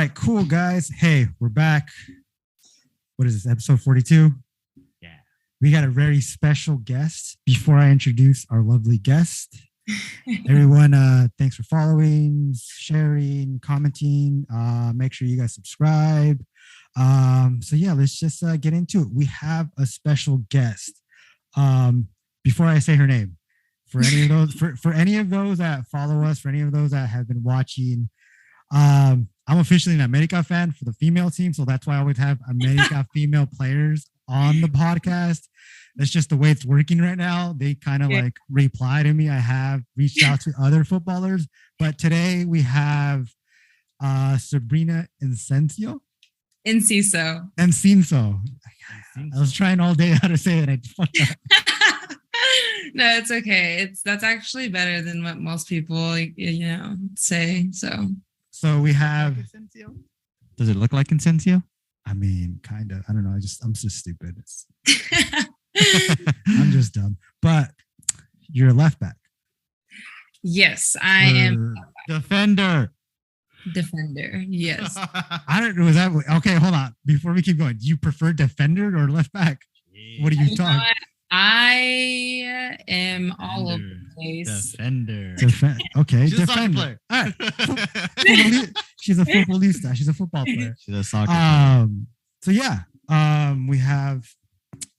right, cool guys. Hey, we're back. What is this? Episode 42. Yeah. We got a very special guest. Before I introduce our lovely guest, everyone, thanks for following, sharing, commenting. Make sure you guys subscribe. So yeah, let's just get into it. We have a special guest. Before I say her name, for any of those for any of those that follow us, for any of those that have been watching, I'm officially an America fan for the female team, so that's why I always have America female players on the podcast. That's just the way it's working right now. They kind of like reply to me. I have reached out to other footballers, but today we have Sabrina Enciso. Enciso. I was trying all day how to say it. I fucked up. No, it's okay. That's actually better than what most people, say. So we have. Does it look like Enciso? I mean, kind of. I don't know. I'm just stupid. I'm just dumb. But you're a left back. Yes, I am. Defender. Yes. I don't know. Is that okay? Hold on. Before we keep going, do you prefer defender or left back? What are you talking? I am all over the place. Defender. Okay, She's defender. A All right. She's a footballista. She's a football player. She's a soccer player. So yeah, we have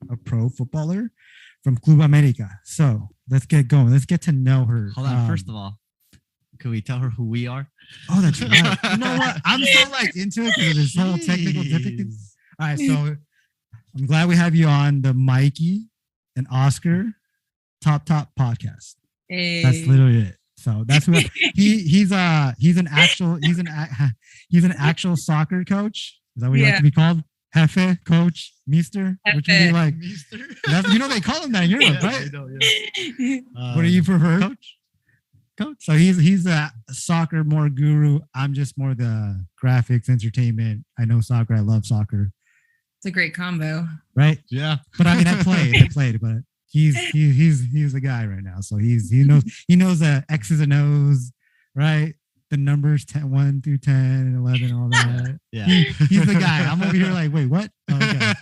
a pro footballer from Club America. So let's get going. Let's get to know her. Hold on. First of all, can we tell her who we are? Oh, that's right. You know what? I'm so into it because of this whole technical difficulties. All right, so I'm glad we have you on the Mikey and Oscar Top podcast. Hey. That's literally it. So that's what he's an actual soccer coach. Is that what you like to be called? Jefe, coach, Mister, which would be like Mister. They call him that in Europe, right? I know, yeah. What do you prefer, coach? So he's a soccer more guru. I'm just more the graphics, entertainment. I know soccer. I love soccer. It's a great combo, right? Yeah. But I mean, I played, but he's the guy right now. So he knows the X's and O's, right? The numbers 1 through 10 and 11 and all that. Yeah. He's the guy. I'm over here like, wait, what? Oh, okay.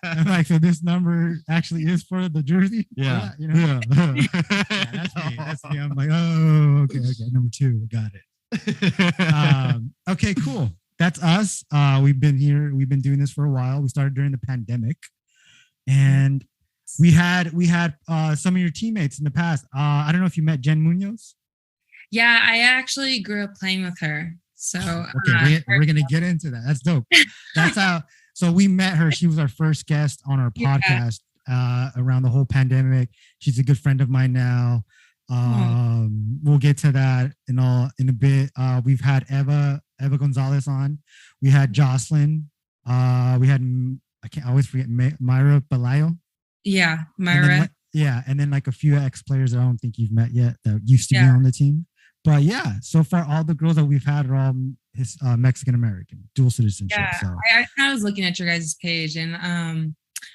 I'm like, so this number actually is for the jersey? Yeah. Yeah, that's me. I'm like, oh, okay. Number 2. Got it. Okay, cool. That's us. We've been doing this for a while. We started during the pandemic, and we had some of your teammates in the past. I don't know if you met Jen Munoz. Yeah, I actually grew up playing with her. So okay, we're gonna get into that. That's dope. That's how. So we met her. She was our first guest on our podcast around the whole pandemic. She's a good friend of mine now. We'll get to that in a bit. We've had Eva Gonzalez on. We had Jocelyn. We had I always forget Myra Balayo. Yeah, Myra. And then like a few ex-players that I don't think you've met yet that used to be on the team. But yeah, so far all the girls that we've had are all Mexican American, dual citizenship. Yeah, so. I was looking at your guys' page, and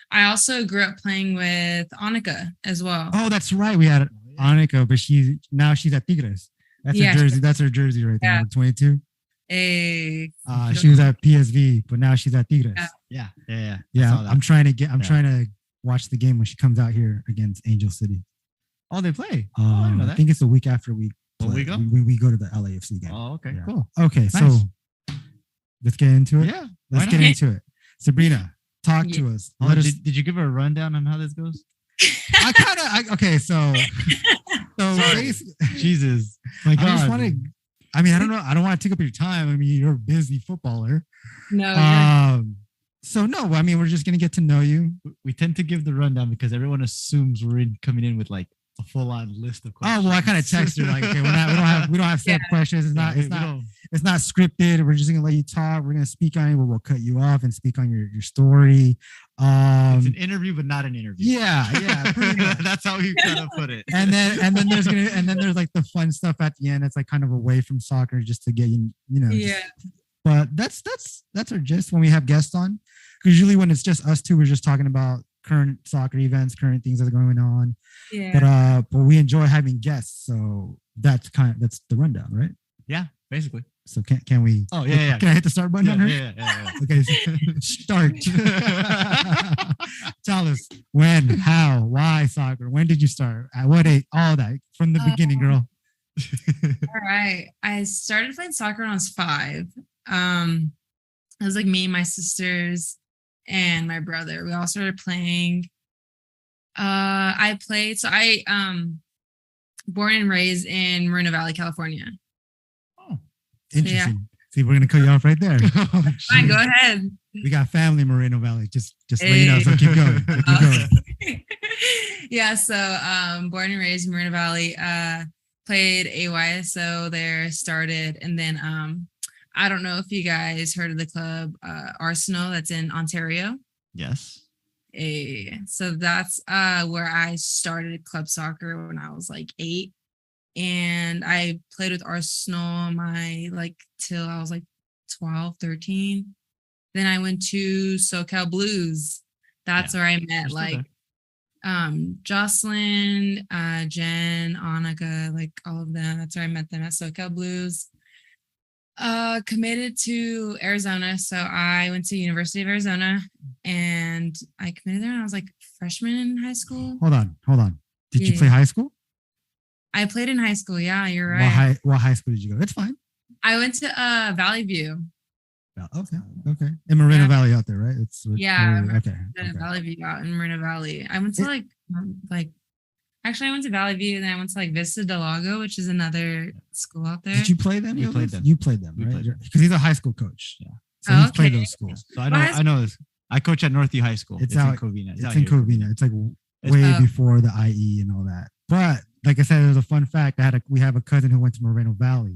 I also grew up playing with Annika as well. Oh, that's right. We had Annika, but she's at Tigres. That's her jersey. That's her jersey right there. 22. Hey. She was at PSV, but now she's at Tigres. Yeah. I'm trying to watch the game when she comes out here against Angel City. Oh, they play. I think it's the week after we play. We go? We go to the LAFC game. Oh, okay, yeah. cool. Okay, nice. So let's get into it. Yeah, let's get into it. Sabrina, talk to us. Did you give her a rundown on how this goes? Okay, so Jesus, my God. I don't know. I don't want to take up your time. I mean, you're a busy footballer. No. So no, we're just gonna get to know you. We tend to give the rundown because everyone assumes we're coming in with like a full-on list of questions. Oh well, I kind of texted her like, okay, we don't have set questions. It's not scripted. We're just gonna let you talk. We're gonna speak on it. We'll cut you off and speak on your story. It's an interview, but not an interview. Yeah, pretty much. That's how you kind of put it. And then there's like the fun stuff at the end. That's like kind of away from soccer, just to get you. Yeah. But that's our gist when we have guests on. Because usually when it's just us two, we're just talking about current soccer events, current things that are going on. Yeah. But we enjoy having guests, so that's the rundown, right? Yeah, basically. So can we? Oh yeah. Can I hit the start button on her? Yeah. Okay, so start. Tell us when, how, why soccer? When did you start? At what age? All that from the beginning, girl. All right. I started playing soccer when I was 5. It was like me, my sisters, and my brother. We all started playing. I played. So I born and raised in Moreno Valley, California. Oh, interesting. Yeah. See, we're gonna cut you off right there. Fine, go ahead. We got family in Moreno Valley. Just let you know. So keep going. Keep going. Yeah. So born and raised in Moreno Valley. Played AYSO there, started, and then I don't know if you guys heard of the club Arsenal that's in Ontario. Yes. So that's where I started club soccer when I was like 8. And I played with Arsenal till I was like 12, 13. Then I went to SoCal Blues. That's where I met Jocelyn, Jen, Annika, like all of them. That's where I met them at SoCal Blues. Committed to Arizona. So I went to University of Arizona and I committed there when I was like freshman in high school. Hold on. Did you play high school? I played in high school. Yeah, you're right. What high school did you go? It's fine. I went to Valley View. Okay. In Moreno Valley out there, right? Okay. Valley View out in Moreno Valley. I went to I went to Valley View and then I went to like Vista Del Lago, which is another school out there. Did you play them? You played them. You played them, right? Because he's a high school coach. Yeah. So he's played those schools. So I know this. I coach at Northview High School. It's in Covina. It's in Covina. It's like way before the IE and all that. But like I said, there's a fun fact. We have a cousin who went to Moreno Valley,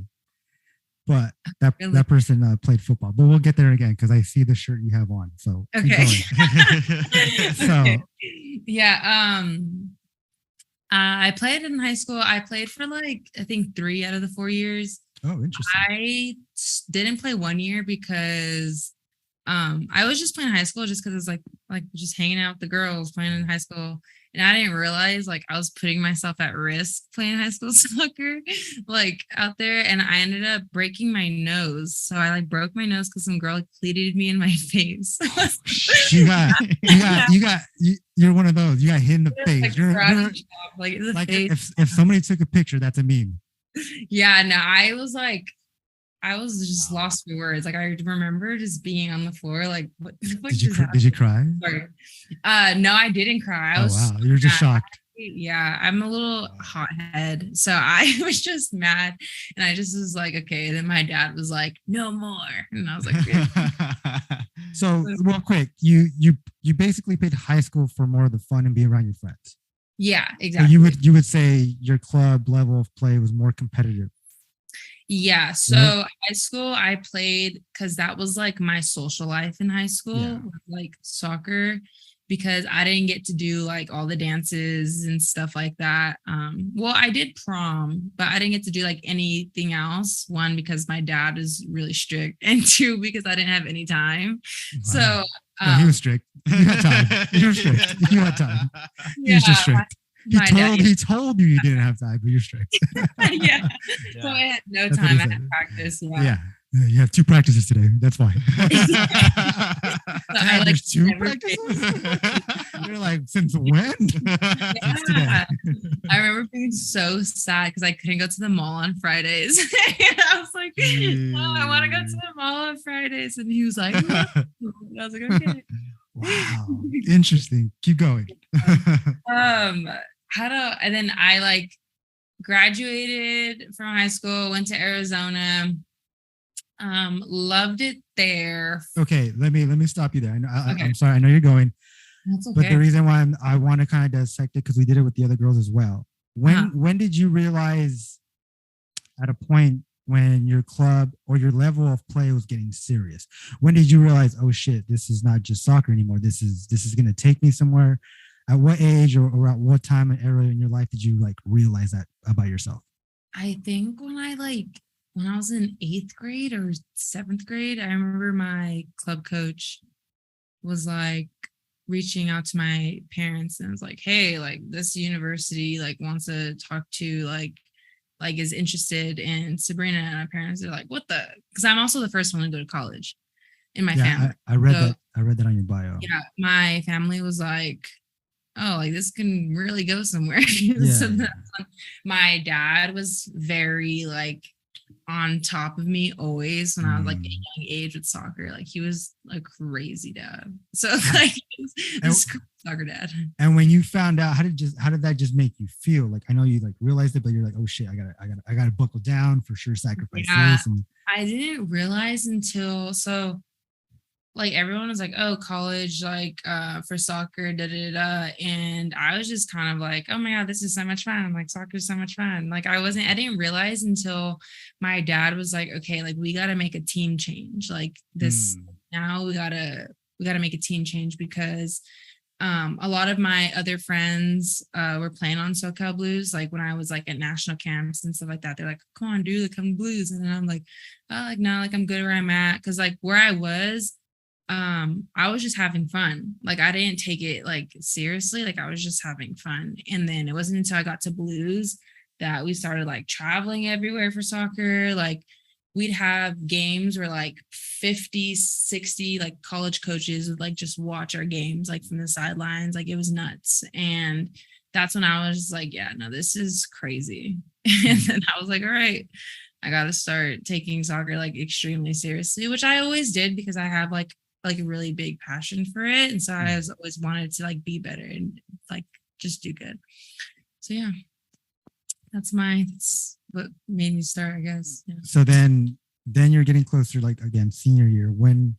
but that person played football. But we'll get there again because I see the shirt you have on. So okay. So yeah, I played in high school. I played for I think 3 out of the 4 years. Oh, interesting. I didn't play 1 year because I was just playing high school just because it was like just hanging out with the girls playing in high school. And I didn't realize I was putting myself at risk playing high school soccer out there. And I ended up breaking my nose. So I broke my nose because some girl cleated me in my face. You're one of those. You got hit in the face. If somebody took a picture, that's a meme. Yeah, no, I was just lost for words. I remember just being on the floor. What did you cry? No, I didn't cry. Wow, you were just shocked. Yeah, I'm a little hothead, so I was just mad, and I just was like, okay. Then my dad was like, no more, and I was like, yeah. So real quick, you basically played high school for more of the fun and being around your friends. Yeah, exactly. So you would say your club level of play was more competitive. Yeah. So high school, I played because that was my social life in high school, soccer, because I didn't get to do all the dances and stuff like that. Well, I did prom, but I didn't get to do anything else. 1, because my dad is really strict, and 2, because I didn't have any time. Wow. So he was strict. You had time. You were strict. You had time. He was just strict. He told you didn't have time, but you're strict. Yeah. So I had no time. I had practice. Yeah. You have 2 practices today. That's fine. There's 2 practices? You're since when? Yeah. I remember being so sad because I couldn't go to the mall on Fridays. And I was like, oh, I want to go to the mall on Fridays. And he was like, no. I was like, okay. Wow. Interesting. Keep going. And then I graduated from high school, went to Arizona, loved it there. Okay, let me stop you there. I'm sorry, I know you're going. That's okay. But the reason why I want to kind of dissect it, because we did it with the other girls as well. When did you realize at a point when your club or your level of play was getting serious? When did you realize, oh shit, this is not just soccer anymore. This is going to take me somewhere? At what age or at what time and era in your life did you realize that about yourself? I think when I was in 8th grade or 7th grade, I remember my club coach was reaching out to my parents and was like, hey, this university wants to talk to like is interested in Sabrina, and my parents are like, what the, because I'm also the first one to go to college in my family. I read that. I read that on your bio. Yeah, my family was like, oh, like this can really go somewhere. Yeah, So yeah. my dad was very like on top of me always when I was like a young age with soccer. Like he was a crazy dad. So like this soccer dad. And when you found out, how did that just make you feel? Like I know you like realized it, but you're like, oh shit, I gotta buckle down for sure, sacrifice this. And I didn't realize until like everyone was like, oh, college, like for soccer, da da da. And I was just kind of like, oh my God, this is so much fun. Like soccer is so much fun. Like I didn't realize until my dad was like, okay, like we gotta make a team change. Like this now we gotta make a team change because a lot of my other friends were playing on SoCal Blues. Like when I was like at national camps and stuff like that, they're like, come on, dude, come Blues. And then I'm like, oh, like no, like I'm good where I'm at. Cause like where I was just having fun. Like I didn't take it like seriously. Like I was just having fun. And then it wasn't until I got to Blues that we started like traveling everywhere for soccer. Like we'd have games where like 50, 60 like college coaches would like just watch our games like from the sidelines. Like it was nuts. And that's when I was just like, yeah, no, this is crazy. And then I was like, all right, I got to start taking soccer like extremely seriously, which I always did because I have like a really big passion for it. And so I always wanted to like be better and like just do good. So yeah, that's what made me start, I guess. Yeah. So then you're getting closer, like again, senior year. When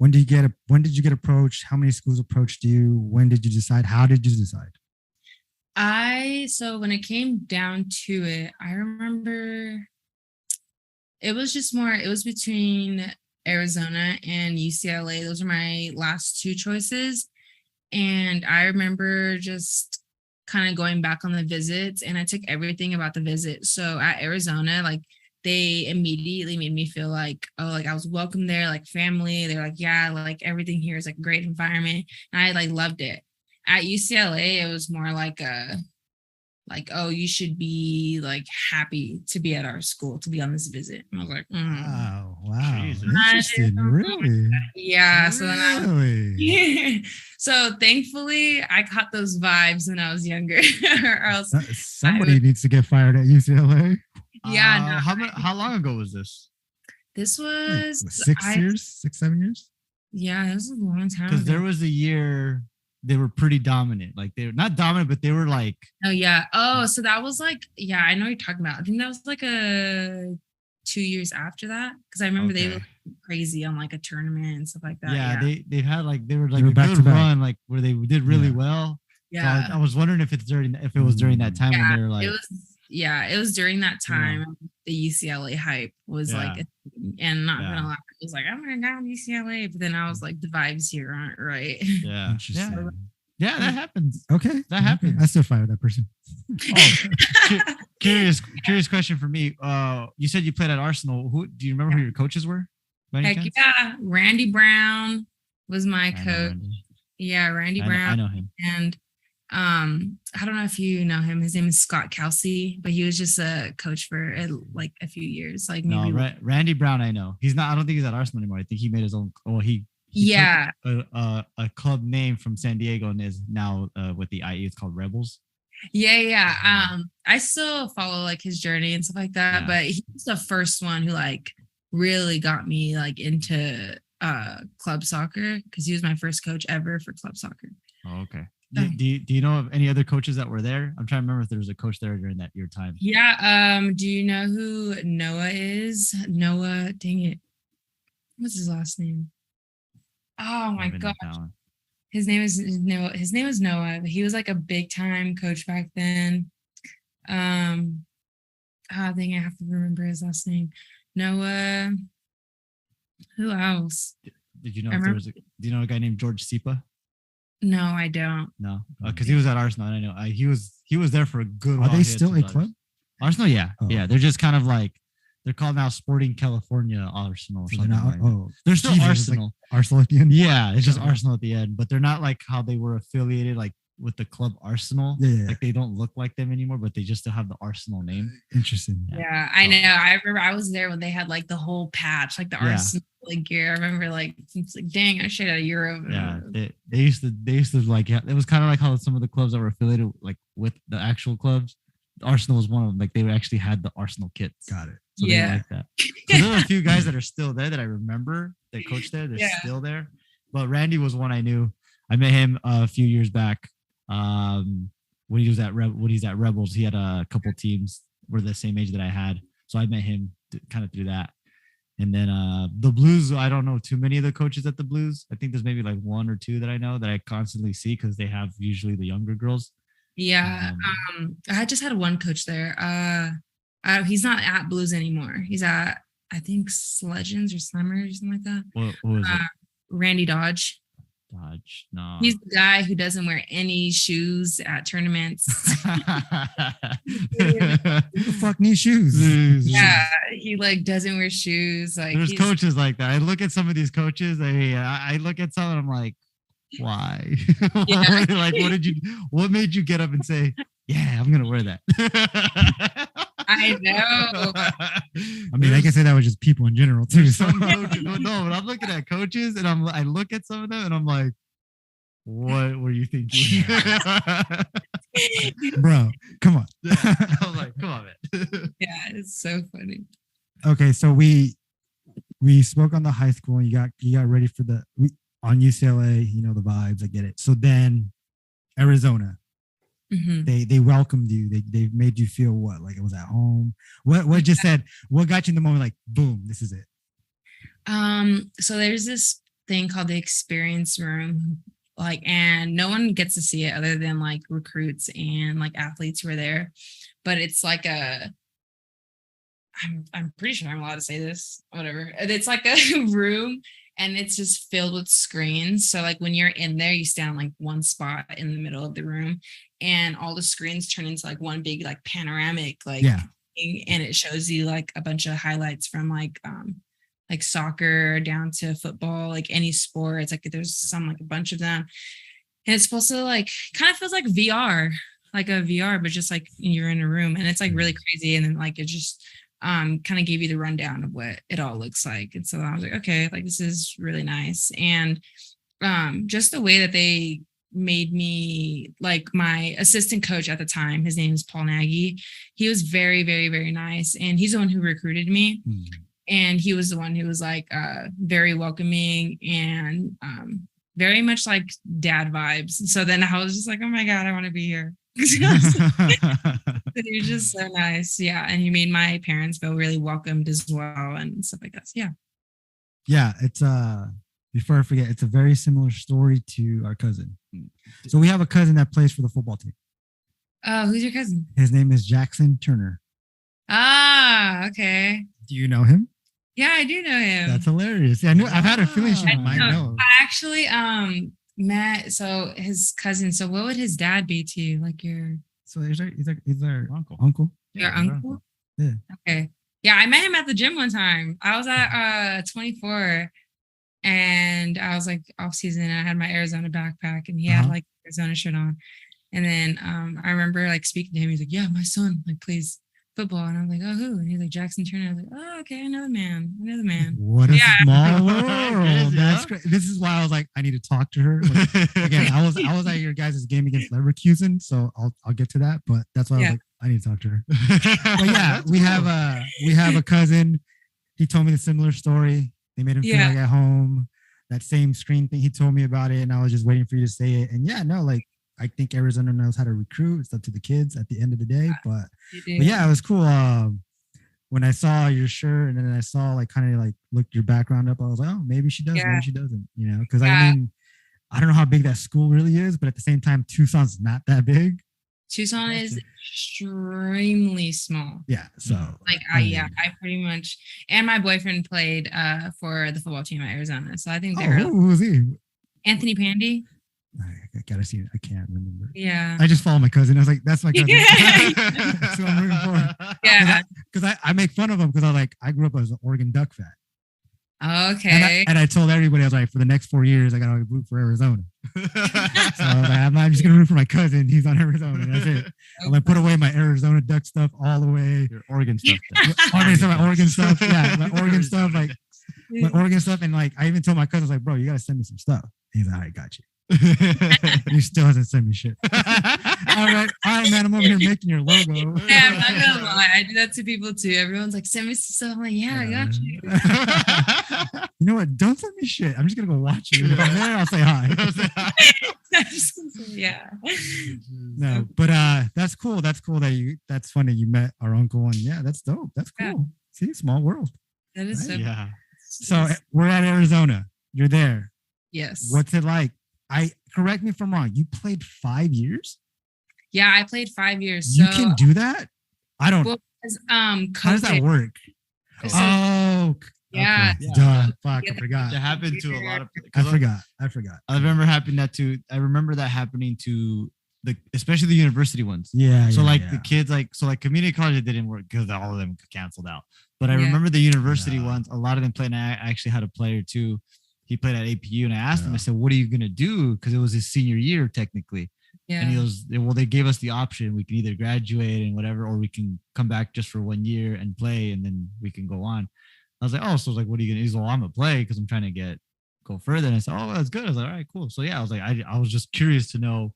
did you get approached? How many schools approached you? When did you decide? How did you decide? So when it came down to it, I remember it was between Arizona and UCLA. Those are my last two choices. And I remember just kind of going back on the visits, and I took everything about the visit. So at Arizona, like they immediately made me feel like, oh, like I was welcome there, like family. They're like, yeah, like everything here is like a great environment. And I like loved it. At UCLA, it was more like oh, you should be like happy to be at our school, to be on this visit. And I was like, wow, Jesus. Interesting, really? Yeah. So really? So thankfully, I caught those vibes when I was younger. Or else somebody needs to get fired at UCLA. Yeah. How long ago was this? This was like 7 years. Yeah, this was a long time. Because there was a year they were pretty dominant. Like they were not dominant, but they were like. Oh yeah. Oh, so that was like, yeah, I know what you're talking about. I think that was like 2 years after that, because I remember they were crazy on like a tournament and stuff like that. Yeah, they had like they were like a good run, like where they did really well. Yeah. So I was wondering if it was during that time when they were like. It was during that time. The UCLA hype was like, and not gonna lie, it was like, I'm gonna go to UCLA, but then I was like, the vibes here aren't right. Yeah. Interesting. Yeah, that happens. Okay, that happens. I still fired that person. Curious question for me. You said you played at Arsenal. Who do you remember who your coaches were? Heck yeah, Randy Brown was my coach. Yeah, Randy Brown. I know him. And I don't know if you know him. His name is Scott Kelsey, but he was just a coach for like a few years. Like maybe Randy Brown, I know. He's not. I don't think he's at Arsenal anymore. I think he made his own. Well, he took a club name from San Diego and is now with the IE. It's called Rebels. Yeah. I still follow like his journey and stuff like that, but he was the first one who like really got me like into club soccer, because he was my first coach ever for club soccer. Oh, okay. Do you know of any other coaches that were there? I'm trying to remember if there was a coach there during your time. Yeah. Do you know who Noah is? Noah, dang it. What's his last name? Oh my gosh. His name is Noah. He was like a big time coach back then. I think I have to remember his last name. Noah. Who else? Did you know do you know a guy named George Sipa? No, I don't. No, because he was at Arsenal. I know he was there for a good while. Are they still a club? Arsenal, yeah. Oh. Yeah, they're just kind of like, they're called now Sporting California Arsenal. Or something like they're still Arsenal. Like Arsenal at the end? Yeah, it's just Arsenal at the end, but they're not like how they were affiliated. Like with the club Arsenal. Yeah. Like they don't look like them anymore, but they just still have the Arsenal name. Interesting. Yeah, I know. I remember I was there when they had like the whole patch, like the Arsenal like gear. I remember like it's like, dang, I should have Europe. Yeah, they used to like, yeah, it was kind of like how some of the clubs that were affiliated like with the actual clubs. Arsenal was one of them. Like they actually had the Arsenal kits. Got it. So they like that. So there are a few guys that are still there that I remember that coach there. They're still there. But Randy was one I knew. I met him a few years back. When he was at Rebels, he had a couple teams were the same age that I had. So I met him kind of through that. And then the Blues, I don't know too many of the coaches at the Blues. I think there's maybe like one or two that I know that I constantly see because they have usually the younger girls. Yeah. I just had one coach there. He's not at Blues anymore. He's at, I think, Legends or Slammers or something like that. What was it? Randy Dodge. No. He's the guy who doesn't wear any shoes at tournaments. Who the fuck needs shoes? Yeah, he like doesn't wear shoes. Like there's coaches like that. I look at some of these coaches. I look at some and I'm like, why? Yeah. Like, what made you get up and say, yeah, I'm gonna wear that? I know. I mean, I can say that was just people in general too. So. Coaches, no, but I'm looking at coaches and I look at some of them and I'm like, what were you thinking? Bro, come on. Yeah, I'm like, come on, man. Yeah, it's so funny. Okay, so we spoke on the high school and you got ready for on UCLA, you know the vibes, I get it. So then Arizona. Mm-hmm. They welcomed you. They made you feel what? Like it was at home. What just said? What got you in the moment? Like boom, this is it. So there's this thing called the experience room, like, and no one gets to see it other than like recruits and like athletes who are there. But it's like I'm pretty sure I'm allowed to say this. Whatever. It's like a room. And it's just filled with screens. So like when you're in there, you stand on like one spot in the middle of the room and all the screens turn into like one big like panoramic thing, and it shows you like a bunch of highlights from like soccer down to football, like any sport. It's like there's like a bunch of them. And it's supposed to like kind of feels like VR, like a VR, but just like you're in a room and it's like really crazy. And then like it just kind of gave you the rundown of what it all looks like. And so I was like, okay, like this is really nice. And just the way that they made me, like my assistant coach at the time, his name is Paul Nagy. He was very, very, very nice. And he's the one who recruited me. And he was the one who was like very welcoming and very much like dad vibes. So then I was just like, oh my God, I want to be here. He was just so nice. Yeah. And he made my parents feel really welcomed as well and stuff like that. So, yeah. Yeah. It's before I forget, it's a very similar story to our cousin. So we have a cousin that plays for the football team. Oh, who's your cousin? His name is Jackson Turner. Ah, okay. Do you know him? Yeah, I do know him. That's hilarious. Yeah, I've had a feeling she might know. I actually met his cousin. So what would his dad be to you? Like your he's our uncle. Your uncle? Yeah. Okay. Yeah, I met him at the gym one time. I was at 24 and I was like off season and I had my Arizona backpack and he had like Arizona shirt on. And then I remember like speaking to him. He's like, yeah, my son like plays football. And I was like, oh, who? And he's like, Jackson Turner. I was like, oh, okay, I know the man. What a small world. That's great. This is why I was like, I need to talk to her. Like, again, I was at your guys' game against Leverkusen, so I'll get to that. But that's why I was like, I need to talk to her. But yeah, we have a cousin. He told me a similar story. They made him feel like at home. That same screen thing, he told me about it, and I was just waiting for you to say it. And yeah, no, like I think Arizona knows how to recruit. It's up to the kids at the end of the day. But yeah, it was cool. When I saw your shirt and then I saw like kind of like looked your background up, I was like, oh, maybe she does, maybe she doesn't, you know? Because I mean, I don't know how big that school really is, but at the same time, Tucson's not that big. Tucson is extremely small. Yeah. So like I pretty much, and my boyfriend played for the football team at Arizona. So I think they're who was he? Anthony Pandy. I gotta see it. I can't remember. Yeah. I just follow my cousin. I was like, that's my cousin. That's who I'm rooting for. Yeah. Because I make fun of him because I grew up as an Oregon Duck fan. Okay. And I told everybody, I was like, for the next 4 years, I got to root for Arizona. So I was like, I'm just going to root for my cousin. He's on Arizona. That's it. I'm going to put away my Arizona Duck stuff all the way. Your Oregon stuff. My Oregon stuff. Yeah, my Oregon stuff. Like, my Oregon stuff. And like, I even told my cousin, I was like, bro, you got to send me some stuff. He's like, all right, got you. He still hasn't sent me shit. all right, man, I'm over here making your logo. Yeah, I'm not gonna lie. I do that to people too. Everyone's like, send me some stuff. I'm like, yeah, I got you. You know what? Don't send me shit. I'm just gonna go watch you. If I'm there, I'll say hi. Yeah. No, but that's cool. That's cool that's funny. You met our uncle, and yeah, that's dope. That's cool. Yeah. See, small world. That is right? so yeah. So we're at Arizona. You're there. Yes. What's it like? Correct me if I'm wrong. You played 5 years? Yeah, I played 5 years. You can do that? I don't. Well, how does that work? So, yeah. Okay. Duh. Fuck. I forgot. It happened to a lot of. I forgot. I remember that happening to especially the university ones. Yeah. So the kids like community college, it didn't work because all of them canceled out. But I remember the university ones. A lot of them played. And I actually had a player too. He played at APU, and I asked him. I said, "What are you gonna do?" Because it was his senior year technically. Yeah. And he goes, "Well, they gave us the option. We can either graduate and whatever, or we can come back just for 1 year and play, and then we can go on." I was like, "Oh, so like, what are you gonna?" He's like, "Well, I'm gonna play because I'm trying to go further." And I said, "Oh, that's good." I was like, "All right, cool." So yeah, I was like, I was just curious to know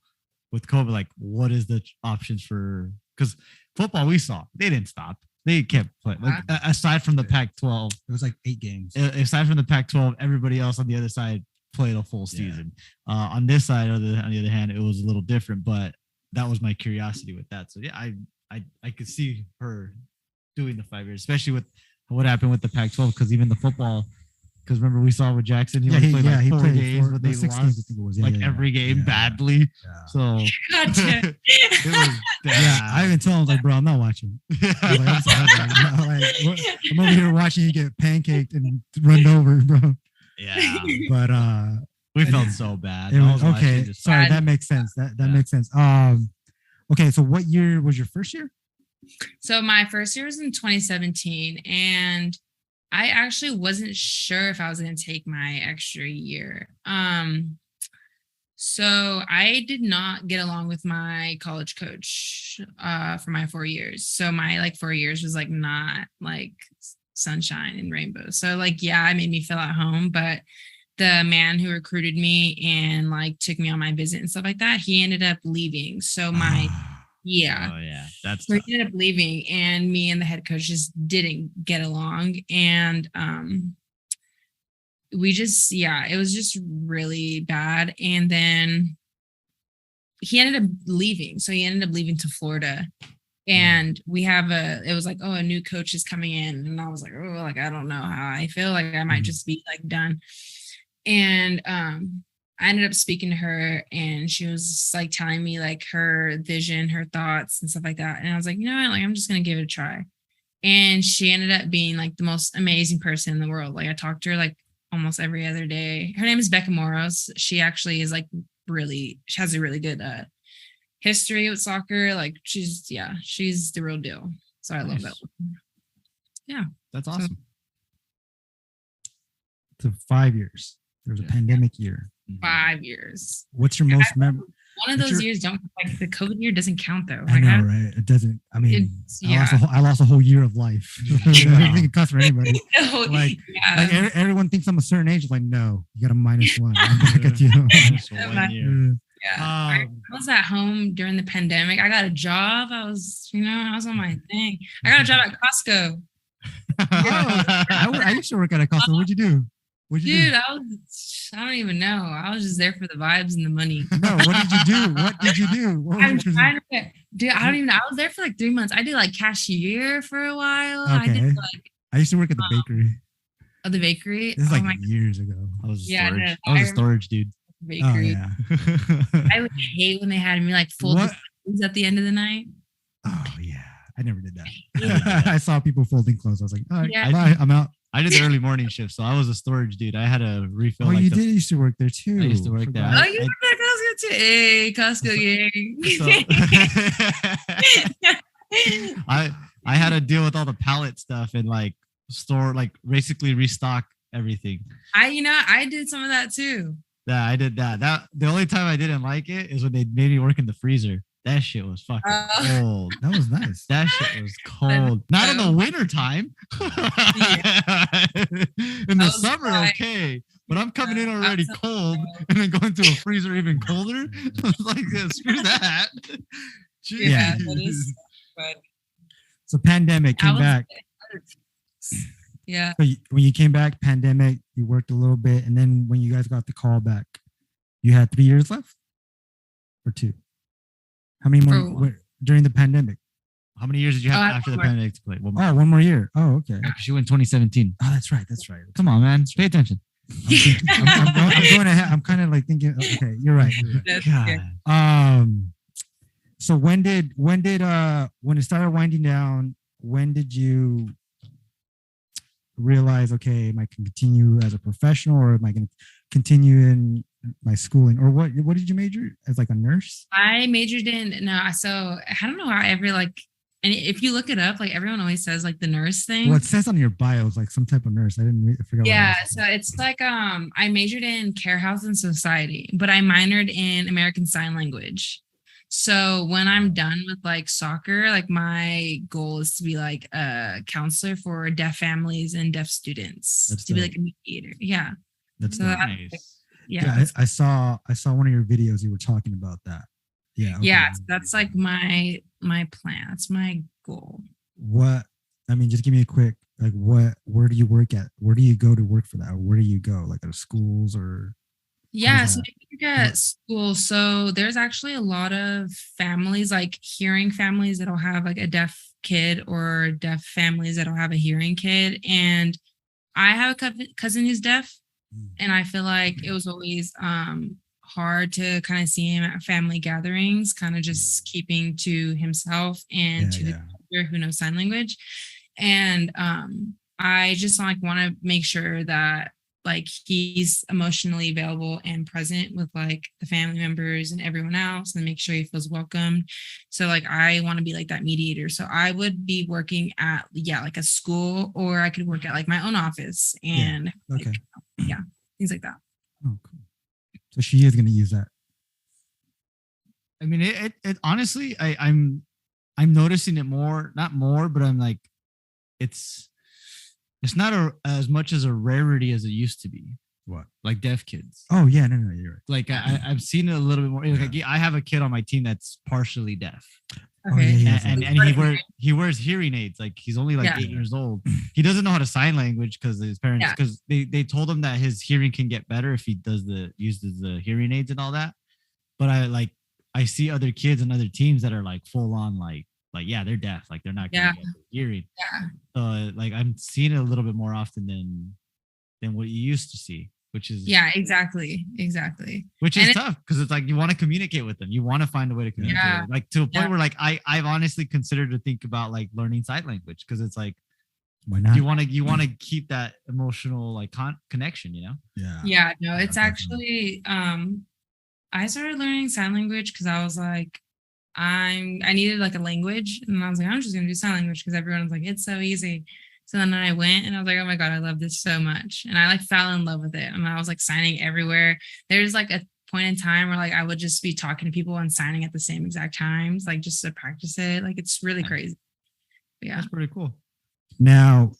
with COVID, like, what is the options for? Because football we saw, they didn't stop. They kept playing. Like, aside from the Pac-12, it was like 8 games. Aside from the Pac-12, everybody else on the other side played a full season. On this side, on the other hand, it was a little different. But that was my curiosity with that. So yeah, I could see her doing the 5 years, especially with what happened with the Pac-12. Because even the football, because remember we saw with Jackson, he only played 4 games, but they lost games, I think it was. Every game badly. Yeah. So gotcha. It was bad. Yeah, I even told him, like, bro, I'm not watching. I'm over here watching you get pancaked and run over, bro. Yeah, but we felt so bad. Okay, sorry, that makes sense. That makes sense. Okay, so what year was your first year? So my first year was in 2017, and I actually wasn't sure if I was going to take my extra year. So I did not get along with my college coach for my 4 years. So my 4 years was not sunshine and rainbows. So it made me feel at home, but the man who recruited me and took me on my visit and stuff like that, he ended up leaving. So he ended up leaving, and me and the head coach just didn't get along. And it was just really bad. And then he ended up leaving. So he ended up leaving to Florida. And it was a new coach is coming in. And I was like, oh, I don't know how I feel. I might just be done. And I ended up speaking to her, and she was telling me her vision, her thoughts and stuff like that. And I was like, you know what? I'm just going to give it a try. And she ended up being the most amazing person in the world. I talked to her almost every other day. Her name is Becca Moros. She actually is she has a really good history with soccer. She's the real deal. So I love that one. Yeah. That's awesome. So 5 years. There was a pandemic year. 5 years. What's your most memorable? One of those years don't the COVID year doesn't count though. I know, right? It doesn't. I mean, I lost a whole year of life. I don't think it counts for anybody. Everyone thinks I'm a certain age. No, you got a -1. I'm back at you. -1 year. Yeah. I was at home during the pandemic. I got a job. I was on my thing. I got a job at Costco. I used to work at a Costco. What'd you do? Dude, I don't even know. I was just there for the vibes and the money. No, what did you do? Dude, I don't even know. I was there for 3 months. I did cashier for a while. Okay. I used to work at the bakery. Oh, the bakery? This is years ago. I was a storage dude. Bakery. Oh, yeah. I would hate when they had me fold the clothes at the end of the night. Oh yeah. I never did that. I saw people folding clothes. I was like, all right, bye, I'm out. I did the early morning shift, so I was a storage dude. I had a refill. Oh, you used to work there too. I used to work there. Oh, you worked at Costco too? Hey, Costco gang. I had to deal with all the pallet stuff and store, basically restock everything. I did some of that too. Yeah, I did that. The only time I didn't like it is when they made me work in the freezer. That shit was fucking cold. That was nice. That shit was cold. Not in the winter time. In the summer, okay. But I'm coming in already cold and then going to a freezer even colder. I was like, screw that. Jeez. Yeah, that is good. So pandemic came back. Yeah. So when you came back, pandemic, you worked a little bit, and then when you guys got the call back, you had 3 years left, or 2? How many more during the pandemic? How many years did you have after the pandemic to play? One more year. Oh, okay. Yeah, you went 2017. Oh, that's right. Come on, man. Pay attention. I'm going ahead. I'm kind of like thinking, okay, you're right. God. So when it started winding down, when did you realize, okay, am I can continue as a professional, or am I going to continue in my schooling, or what did you major as, like a nurse? I majored in so I don't know how and if you look it up, like everyone always says like the nurse thing. Well, it says on your bio is like some type of nurse. I forgot. Yeah, so it's like I majored in care, house, and society, but I minored in American Sign Language. So when I'm done with like soccer, like my goal is to be like a counselor for deaf families and deaf students. That's to be like a mediator. Yeah. That's nice. Yeah, I saw one of your videos. You were talking about that. Yeah. Okay. Yeah, that's like my plan. That's my goal. Just give me a quick, like, where do you work at? Where do you go to work for that? Or where do you go? Like at schools or? Yeah, so you get school. So there's actually a lot of families, like hearing families that'll have like a deaf kid, or deaf families that'll have a hearing kid. And I have a cousin who's deaf. And I feel like it was always hard to kind of see him at family gatherings, kind of just keeping to himself and the teacher who knows sign language. And I just like want to make sure that like he's emotionally available and present with like the family members and everyone else, and make sure he feels welcomed. So like I want to be like that mediator. So I would be working at like a school, or I could work at like my own office and things like that. Oh, cool. So she is going to use that. I mean, it honestly, I'm noticing it more, not more, but I'm like, it's not as much as a rarity as it used to be. What? Like deaf kids. Oh yeah, no, you're right. Like I've seen it a little bit more. Like, I have a kid on my team that's partially deaf. Okay. And he wears hearing aids. Like he's only like 8 years old. He doesn't know how to sign language because his parents, because they told him that his hearing can get better if he uses the hearing aids and all that. But I see other kids and other teams that are like full on like they're deaf. Like they're not gonna get hearing. Yeah. So like I'm seeing it a little bit more often than what you used to see. Which is exactly. Which is tough because it's like you want to communicate with them. You want to find a way to communicate. Yeah. Like to a point where like I've honestly considered to think about like learning sign language, because it's like, why not? You want to keep that emotional like connection, you know? Yeah. Yeah. No, it's actually I started learning sign language because I was like, I needed like a language, and I was like, I'm just gonna do sign language because everyone was like, it's so easy. So then I went and I was like, oh my God, I love this so much. And I like fell in love with it. I was like signing everywhere. There's like a point in time where like I would just be talking to people and signing at the same exact times, like just to practice it. Like it's really crazy. But yeah. That's pretty cool. Now,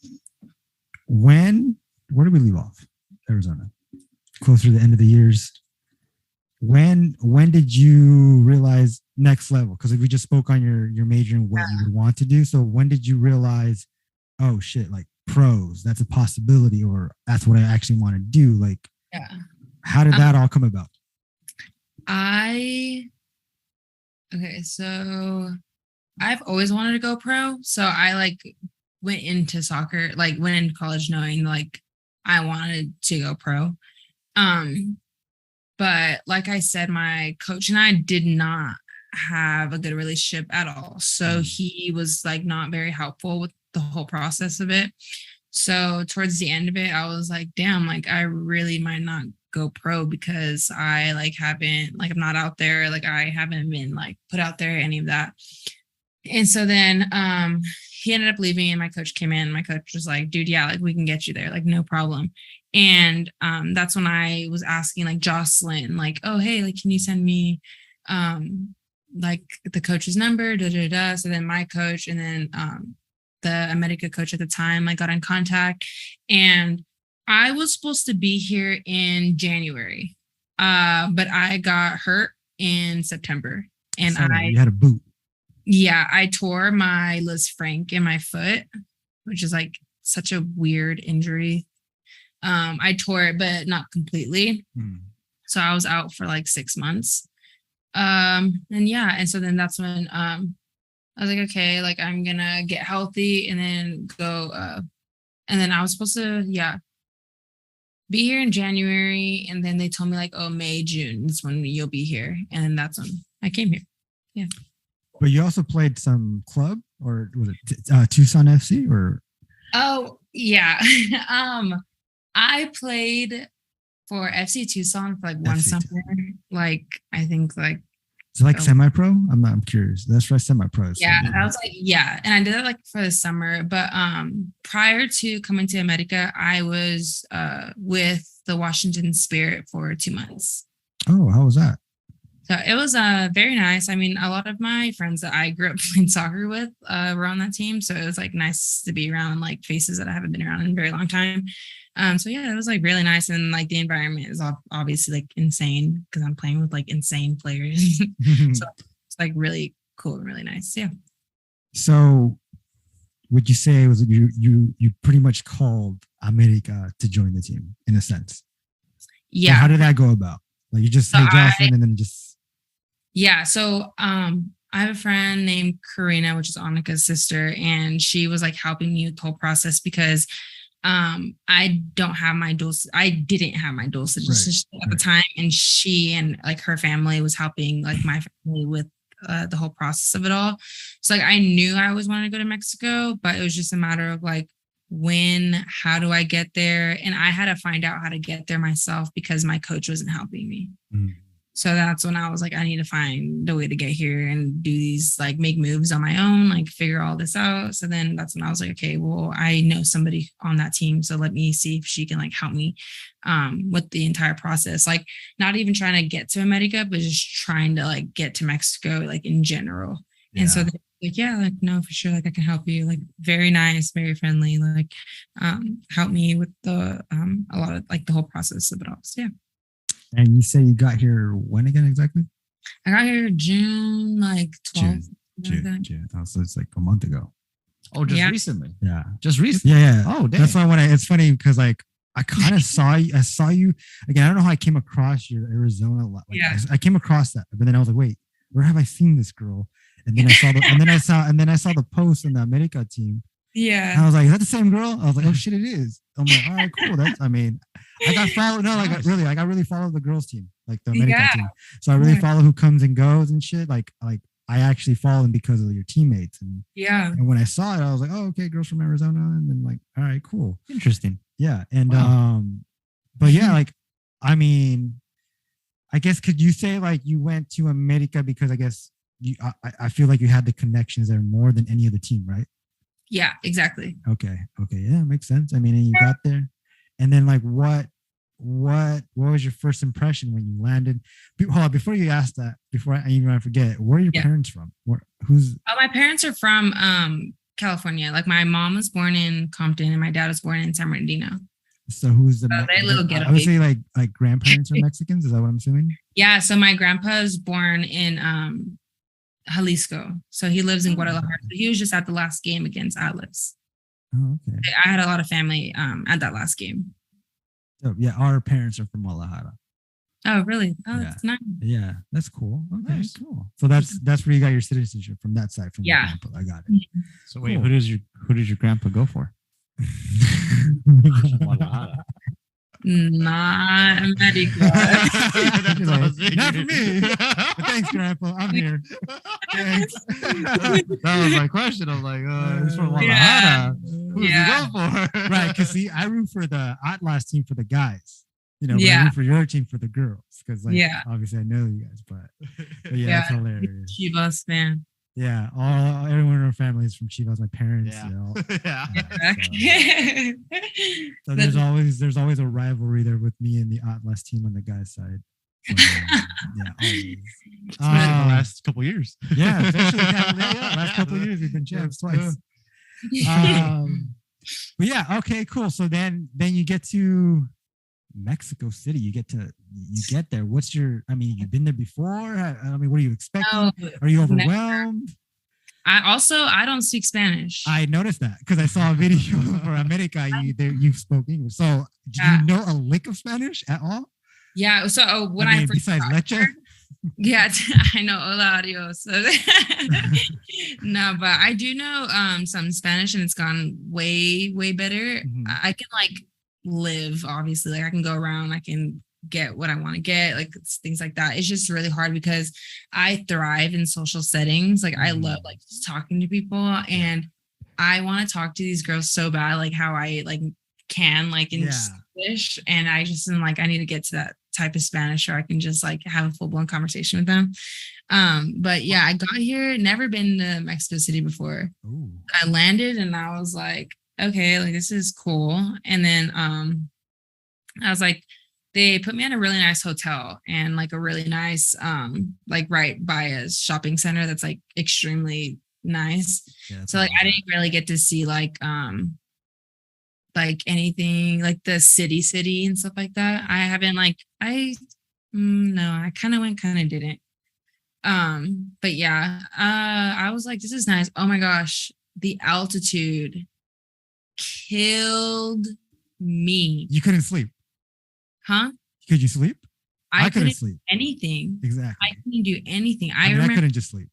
where did we leave off? Arizona. Closer to the end of the years. When did you realize next level? Because we just spoke on your major and what you would want to do. So when did you realize, oh shit, like pros, that's a possibility, or that's what I actually want to do? Like, how did that all come about? So I've always wanted to go pro. So I like went into soccer, like went into college knowing like I wanted to go pro. But like I said, my coach and I did not have a good relationship at all. So he was like not very helpful with the whole process of it. So towards the end of it, I was like, damn, like I really might not go pro because I like haven't, like I'm not out there, like I haven't been like put out there, any of that. And so then he ended up leaving and my coach came in. My coach was like, dude, yeah, like we can get you there, like no problem. And that's when I was asking like Jocelyn, like, oh, hey, like, can you send me like the coach's number, da da da. So then my coach and then the America coach at the time, like, got in contact, and I was supposed to be here in January, but I got hurt in September, and you had a boot. Yeah, I tore my Liz Frank in my foot, which is like such a weird injury. I tore it, but not completely. So I was out for like 6 months. And yeah, and so then that's when I was like, okay, like I'm gonna get healthy and then go. And then I was supposed to, be here in January, and then they told me like, oh, May, June is when you'll be here, and then that's when I came here. Yeah. But you also played some club, or was it Tucson FC, or? Oh yeah, I played for FC Tucson for like one summer. Like I think like. Is it like semi-pro? I'm curious. That's right, semi-pro. Yeah, I was like, and I did it like for the summer. But prior to coming to America, I was with the Washington Spirit for 2 months. Oh, how was that? So it was very nice. I mean, a lot of my friends that I grew up playing soccer with were on that team. So it was like nice to be around like faces that I haven't been around in a very long time. So yeah, it was like really nice. And like the environment is obviously like insane because I'm playing with like insane players. So it's like really cool and really nice. Yeah. So would you say was you pretty much called America to join the team in a sense? Yeah. So how did that go about? Like you just say Jocelyn and then just. Yeah. So I have a friend named Karina, which is Annika's sister, and she was like helping me with the whole process because I didn't have my dual citizenship at the time, and she and like her family was helping like my family with the whole process of it all. So like I knew I always wanted to go to Mexico, but it was just a matter of like how do I get there? And I had to find out how to get there myself because my coach wasn't helping me. So that's when I was like, I need to find a way to get here and do these, like make moves on my own, like figure all this out. So then that's when I was like, okay, well, I know somebody on that team. So let me see if she can like help me with the entire process. Like not even trying to get to America, but just trying to like get to Mexico, like in general. Yeah. And so like, yeah, like, no, for sure. Like I can help you, like very nice, very friendly, like help me with the, a lot of like the whole process of it all. So yeah. And you say you got here when again exactly? I got here June, like 12th. June. Oh, so it's like a month ago. Oh, just recently. Yeah. Just recently. Yeah. Oh, damn. That's why it's funny because like I kind of saw you again. I don't know how I came across your Arizona. Like, I came across that, but then I was like, wait, where have I seen this girl? And then I saw I saw the post on the America team. Yeah. And I was like, is that the same girl? I was like, oh shit, it is. I'm like, all right, cool. I got followed. No, like really, I really followed the girls team, like the America team. So I really follow who comes and goes and shit. Like I actually follow them because of your teammates. And and when I saw it, I was like, oh, okay, girls from Arizona. And then like, all right, cool. Interesting. Yeah. And but yeah, like, I mean, I guess could you say like you went to America because I guess I feel like you had the connections there more than any other team, right? Yeah, exactly. Okay. Yeah, makes sense. I mean, and you got there, and then like, what was your first impression when you landed? Hold on, before you ask that, before I even forget, where are your parents from? My parents are from California. Like my mom was born in Compton, and my dad was born in San Bernardino. So who's the? They little ghetto. I would say like grandparents are Mexicans. Is that what I'm assuming? Yeah. So my grandpa was born in Jalisco. So he lives in Guadalajara. So he was just at the last game against Atlas. Oh, okay. I had a lot of family at that last game. Oh, yeah, our parents are from Guadalajara. Oh, really? Oh, that's nice. Yeah, that's cool. Okay, nice. Cool. So that's where you got your citizenship from that side. From your grandpa. I got it. So wait, who does your grandpa go for? Not America. Not for me. But thanks, Grandpa. I'm here. Thanks. That was my question. I'm like, it's from Guadalajara. Who does he go for? Right, because see, I root for the Atlas team for the guys. But I root for your team for the girls. Because obviously I know you guys, but yeah, that's hilarious. Chivas fan. Yeah, everyone in our family is from Chivas. My parents. Yeah. You know, Yeah. so there's always a rivalry there with me and the Atlas team on the guys' side. Yeah, always. Especially the last couple years. Yeah, especially last couple of years we've been champs twice. But yeah, okay, cool. So then you get to Mexico City. You get there. What's your? I mean, you've been there before. I mean, what are you expecting? No, are you overwhelmed? I don't speak Spanish. I noticed that because I saw a video for America. You spoke English. So do you know a lick of Spanish at all? Yeah. So when I first besides leche. Yeah, I know hola adios. No, but I do know some Spanish, and it's gone way better. Mm-hmm. I can like live, obviously, like I can go around, I can get what I want to get, like things like that. It's just really hard because I thrive in social settings. Like I love like talking to people, and I want to talk to these girls so bad, like how I like can like in English, and I just am like I need to get to that type of Spanish where I can just like have a full-blown conversation with them. But yeah, I got here, never been to Mexico City before. Ooh. I landed and I was like, okay, like this is cool. And then I was like, they put me in a really nice hotel and like a really nice like right by a shopping center that's like extremely nice. Yeah, so like I didn't really get to see like anything like the city and stuff like that. I haven't like no, I kind of went, kind of didn't. But yeah, I was like, this is nice. Oh my gosh, the altitude killed me. You couldn't sleep? Huh? Could you sleep? I couldn't sleep. Anything. Exactly. I couldn't do anything. I remember, I couldn't just sleep.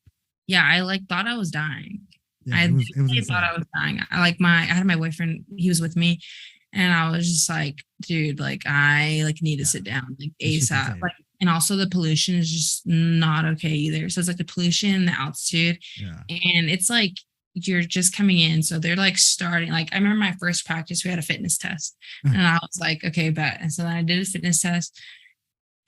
Yeah, I like thought I was dying. Yeah, I was thought I was dying. I had my boyfriend, he was with me, and I was just like, dude, like I like need to sit down like ASAP. Like, and also the pollution is just not okay either. So it's like the pollution, the altitude, and it's like you're just coming in. So they're like starting, like I remember my first practice, we had a fitness test, and I was like, okay, bet. And so then I did a fitness test,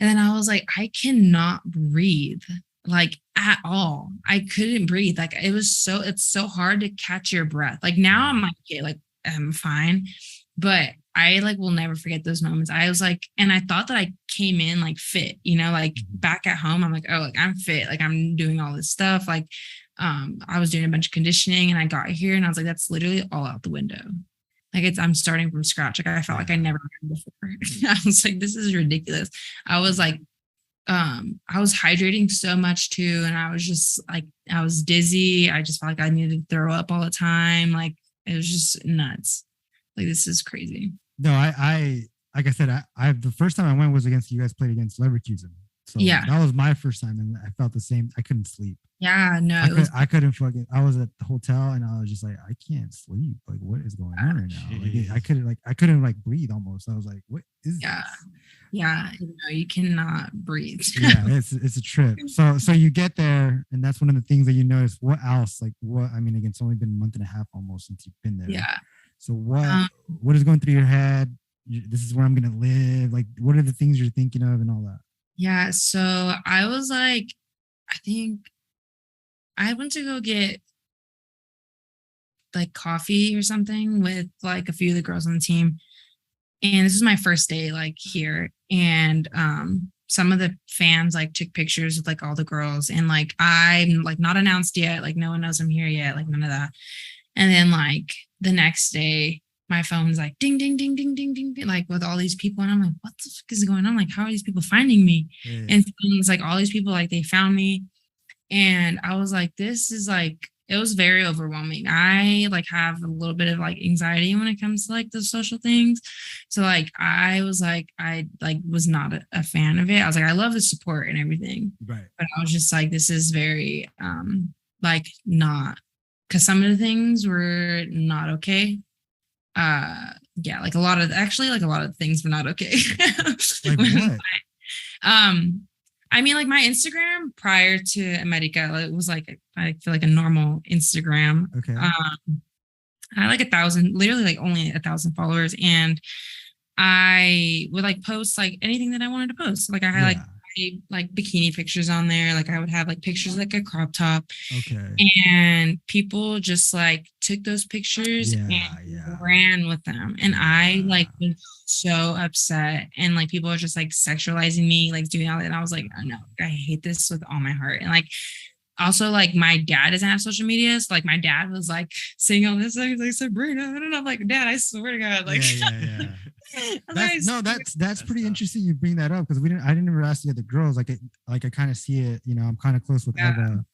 and then I was like, I cannot breathe. Like at all. I couldn't breathe. Like it's so hard to catch your breath. Like now I'm like, okay, like I'm fine. But I like will never forget those moments. I was like, and I thought that I came in like fit, you know, like back at home, I'm like, oh, like I'm fit. Like I'm doing all this stuff. Like I was doing a bunch of conditioning, and I got here and I was like, that's literally all out the window. Like I'm starting from scratch. Like I felt like I never ran before. I was like, this is ridiculous. I was like, I was hydrating so much too, and I was just like, I was dizzy. I just felt like I needed to throw up all the time. Like it was just nuts. Like this is crazy. No, I like I said, I the first time I went was against you guys played against Leverkusen. So that was my first time, and I felt the same. I couldn't sleep. Yeah, no, I couldn't fucking. I was at the hotel, and I was just like, I can't sleep. Like, what is going on right now? Like, I couldn't like breathe almost. I was like, what is this? Yeah, no, you cannot breathe. Yeah, it's a trip. So you get there, and that's one of the things that you notice. What else? Like what? I mean, again, it's only been a month and a half almost since you've been there. Yeah. So what is going through your head? This is where I'm gonna live. Like, what are the things you're thinking of and all that? Yeah. So I was like, I think I went to go get like coffee or something with like a few of the girls on the team. And this is my first day like here. And some of the fans like took pictures with like all the girls, and like I'm like not announced yet. Like no one knows I'm here yet. Like none of that. And then like the next day, my phone's like ding, ding, ding, ding, ding, ding, ding, like with all these people. And I'm like, what the fuck is going on? Like, how are these people finding me? Yeah. And it's like all these people, like they found me. And I was like, this is like, it was very overwhelming. I like have a little bit of like anxiety when it comes to like the social things. So like, I was like, I like was not a fan of it. I was like, I love the support and everything. Right. But I was just like, this is very like not, because some of the things were not okay. Yeah, like a lot of things were not okay. Like what? I mean, like my Instagram prior to America, it was like I feel like a normal Instagram. Okay. I had like 1,000, literally like only 1,000 followers, and I would like post like anything that I wanted to post. Like I had like like bikini pictures on there. Like I would have like pictures like a crop top. Okay. And people just like took those pictures and ran with them. And I like was so upset. And like people are just like sexualizing me, like doing all that. And I was like, oh no, I hate this with all my heart. And like also like my dad doesn't have social media. So like my dad was like saying all this, like Sabrina. And I'm like, Dad, I swear to God, like that's pretty interesting you bring that up, because I didn't ever ask the other girls. Like I kind of see it, you know, I'm kind of close with Eva.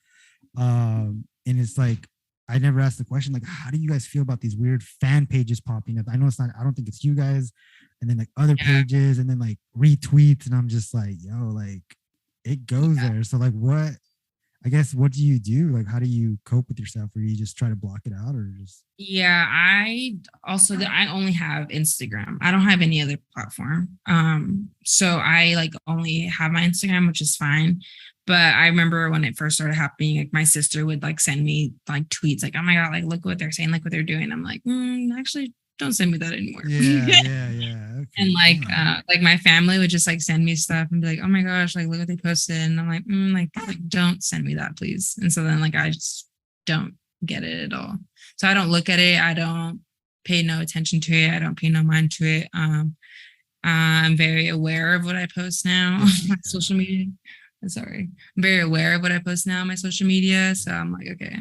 And it's like I never asked the question, like, how do you guys feel about these weird fan pages popping up? I know it's not, I don't think it's you guys, and then like other pages, and then like retweets, and I'm just like, yo, like it goes there. So like what do you do? Like, how do you cope with yourself? Or you just try to block it out, or just? Yeah, I only have Instagram. I don't have any other platform. So I like only have my Instagram, which is fine. But I remember when it first started happening, like my sister would like send me like tweets, like, oh my God, like look what they're saying, look what they're doing. I'm like, actually don't send me that anymore. Yeah. Okay. And like my family would just like send me stuff and be like, oh my gosh, like look what they posted. And I'm like don't send me that, please. And so then like I just don't get it at all. So I don't look at it. I don't pay no attention to it. I don't pay no mind to it. I'm very aware of what I post now on my social media. I'm very aware of what I post now on my social media. So I'm like, okay.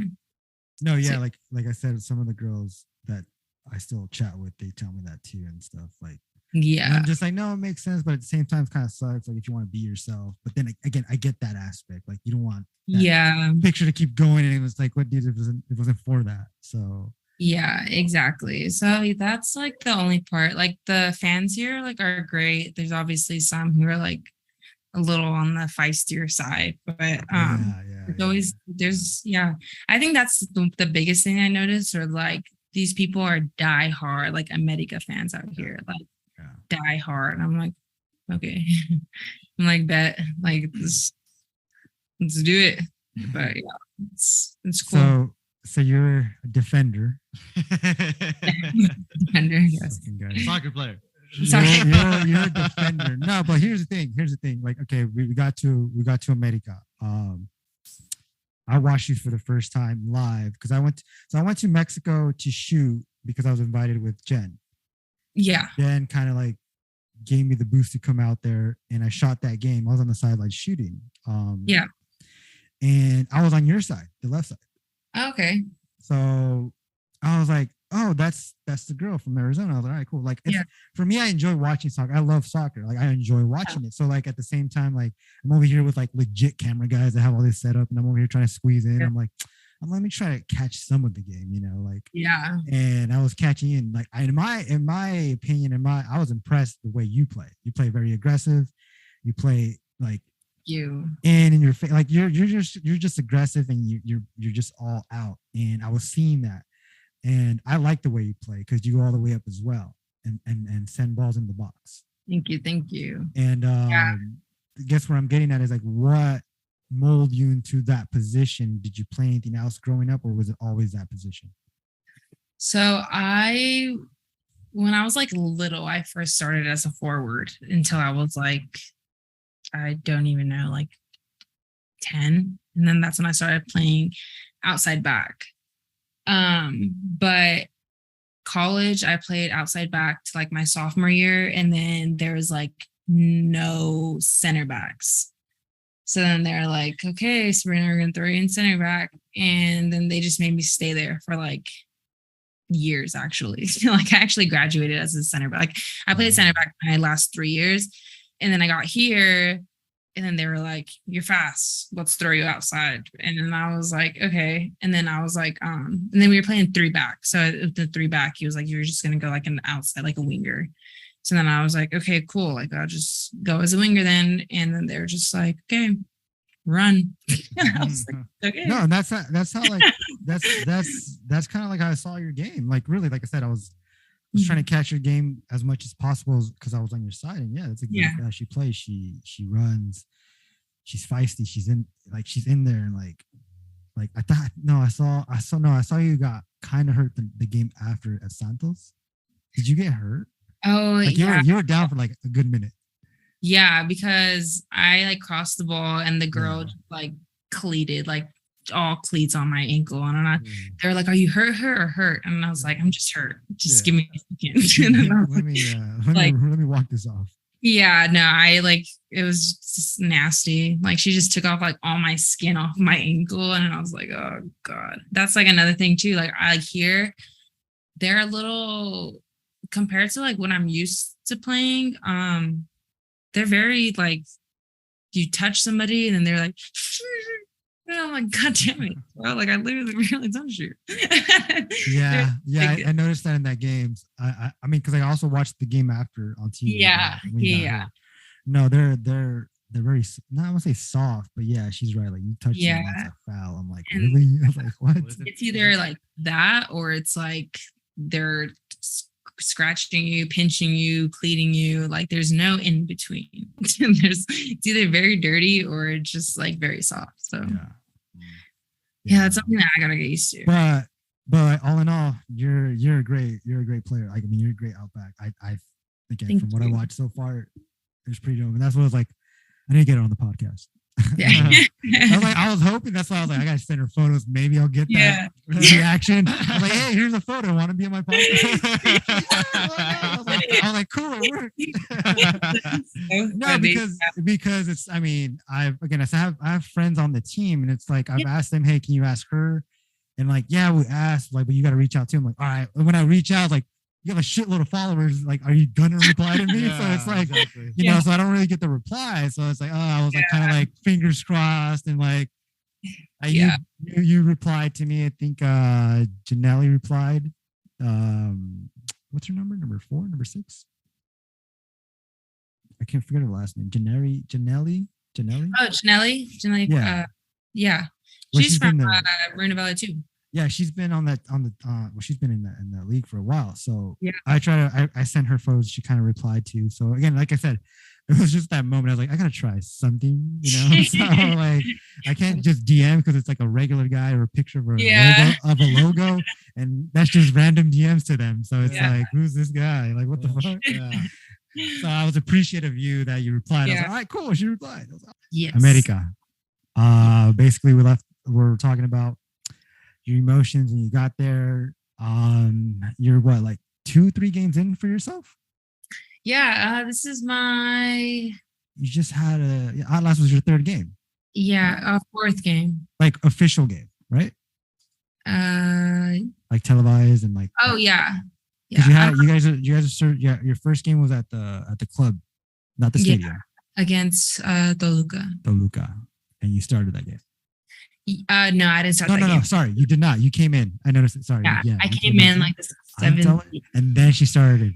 No, yeah, so, like I said, some of the girls that I still chat with, they tell me that too and stuff. Like, and I'm just like, no, it makes sense, but at the same time, it kind of sucks. Like if you want to be yourself, but then again, I get that aspect. Like you don't want that picture to keep going, and it was like, what dude, it wasn't for that. So yeah, exactly. So that's like the only part. Like the fans here like are great. There's obviously some who are like a little on the feistier side, but it's always I think that's the biggest thing I noticed, or like these people are die hard like America fans out here, like die hard. And I'm like, okay. I'm like, bet, like let's do it. But yeah, it's cool. So you're a defender. Defender, yes. Soccer player. You're a defender. No, but here's the thing. Like, okay, we got to America. I watched you for the first time live because I went to Mexico to shoot because I was invited with Jen. Yeah. Jen kind of like gave me the boost to come out there, and I shot that game. I was on the sideline shooting. And I was on your side, the left side. Okay. So I was like, oh, that's the girl from Arizona. I was like, all right, cool. Like, for me, I enjoy watching soccer. I love soccer. Like, I enjoy watching it. So, like, at the same time, like, I'm over here with like legit camera guys that have all this set up, and I'm over here trying to squeeze in. I'm like, let me try to catch some of the game, you know, like, And I was catching in. Like, in my opinion, I was impressed the way you play. You play very aggressive. You play like in your face, like you're just aggressive, and you're just all out. And I was seeing that. And I like the way you play because you go all the way up as well and send balls in the box. Thank you. And I guess where I'm getting at is like, what molded you into that position? Did you play anything else growing up, or was it always that position? So when I was like little, I first started as a forward until I was like, I don't even know, like 10. And then that's when I started playing outside back. But college, I played outside back to like my sophomore year, and then there was like no center backs. So then they're like, okay, Sabrina, we're gonna throw you in center back, and then they just made me stay there for like years. Actually, like I actually graduated as a center back. Like I played center back my last 3 years, and then I got here. And then they were like, you're fast, let's throw you outside. And then I was like, okay. And then I was like, and then we were playing 3-back. So the 3-back, he was like, you're just going to go like an outside, like a winger. So then I was like, okay, cool. Like I'll just go as a winger then. And then they were just like, okay, run. I was like, okay. No, that's how like, that's kind of like how I saw your game. Like really, like I said, I was trying to catch your game as much as possible because I was on your side. And that's exactly how she plays. She runs, she's feisty, she's in there, and like I saw you got kind of hurt the game after at Santos. Did you get hurt? Oh, like you were down for like a good minute. Yeah, because I like crossed the ball and the girl just, like cleated, like all cleats on my ankle. And they're like, "Are you hurt?" And I was like, "I'm just hurt. Just give me a second." let me walk this off. Yeah, no, I like it was just nasty. Like she just took off like all my skin off my ankle, and I was like, "Oh God." That's like another thing too. Like I hear they're a little compared to like when I'm used to playing. They're very like you touch somebody and then they're like, and I'm like, God damn it. Well, like I literally really touched you. Yeah. I noticed that in that game. I mean, because I also watched the game after on TV. Yeah. No, they're very, not I want to say soft, but yeah, she's right. Like you touch them, that's a foul. I'm like, really? I was like, what? It's either like that or it's like they're scratching you, pinching you, cleating you. Like there's no in between. It's either very dirty or just like very soft. So yeah, that's something that I gotta get used to. But all in all, you're a great player. Like, I mean, you're a great outback. I again, from what I watched so far, it's pretty dope. And that's what I was like, I need to get her on the podcast. Yeah. I was hoping. That's why I was like, I gotta send her photos. Maybe I'll get that reaction. I was like, hey, here's a photo. Want to be on my podcast? I was like, cool, it worked. No, because it's. I mean, I have friends on the team, and it's like I've asked them, hey, can you ask her? And like, yeah, we asked, like, but you got to reach out to him. Like, all right. And when I reach out, like, you have a shitload of followers. Like, are you gonna reply to me? So it's like, you know, so I don't really get the reply. So it's like, oh, I was like kind of like fingers crossed, and like, you replied to me. I think Janelle replied. What's her number? Number 4, number 6. I can't forget her last name. Janelle. Oh, Janelle. Yeah. Well, she's from Marina Valley too. Yeah, she's been she's been in that league for a while. So yeah, I sent her photos. She kind of replied to. So again, like I said, it was just that moment. I was like, I gotta try something, you know. So like, I can't just DM because it's like a regular guy or a picture of a logo, and that's just random DMs to them. So it's like, who's this guy? Like, what the fuck? Yeah. So I was appreciative of you that you replied. I was like, all right, cool. She replied. I was like, yes. America. Basically, we're talking about your emotions when you got there. You're what, like 2-3 games in for yourself? Yeah, this is you just had Outlast was your 3rd game. Yeah, 4th game. Like official game, right? Like televised and like. Oh yeah. You guys are your first game was at the club, not the stadium. Against Toluca. And you started that game. No, I didn't start that game. No, sorry, you did not. You came in. I noticed it. Sorry. Yeah, I came in like the 7th. And then she started.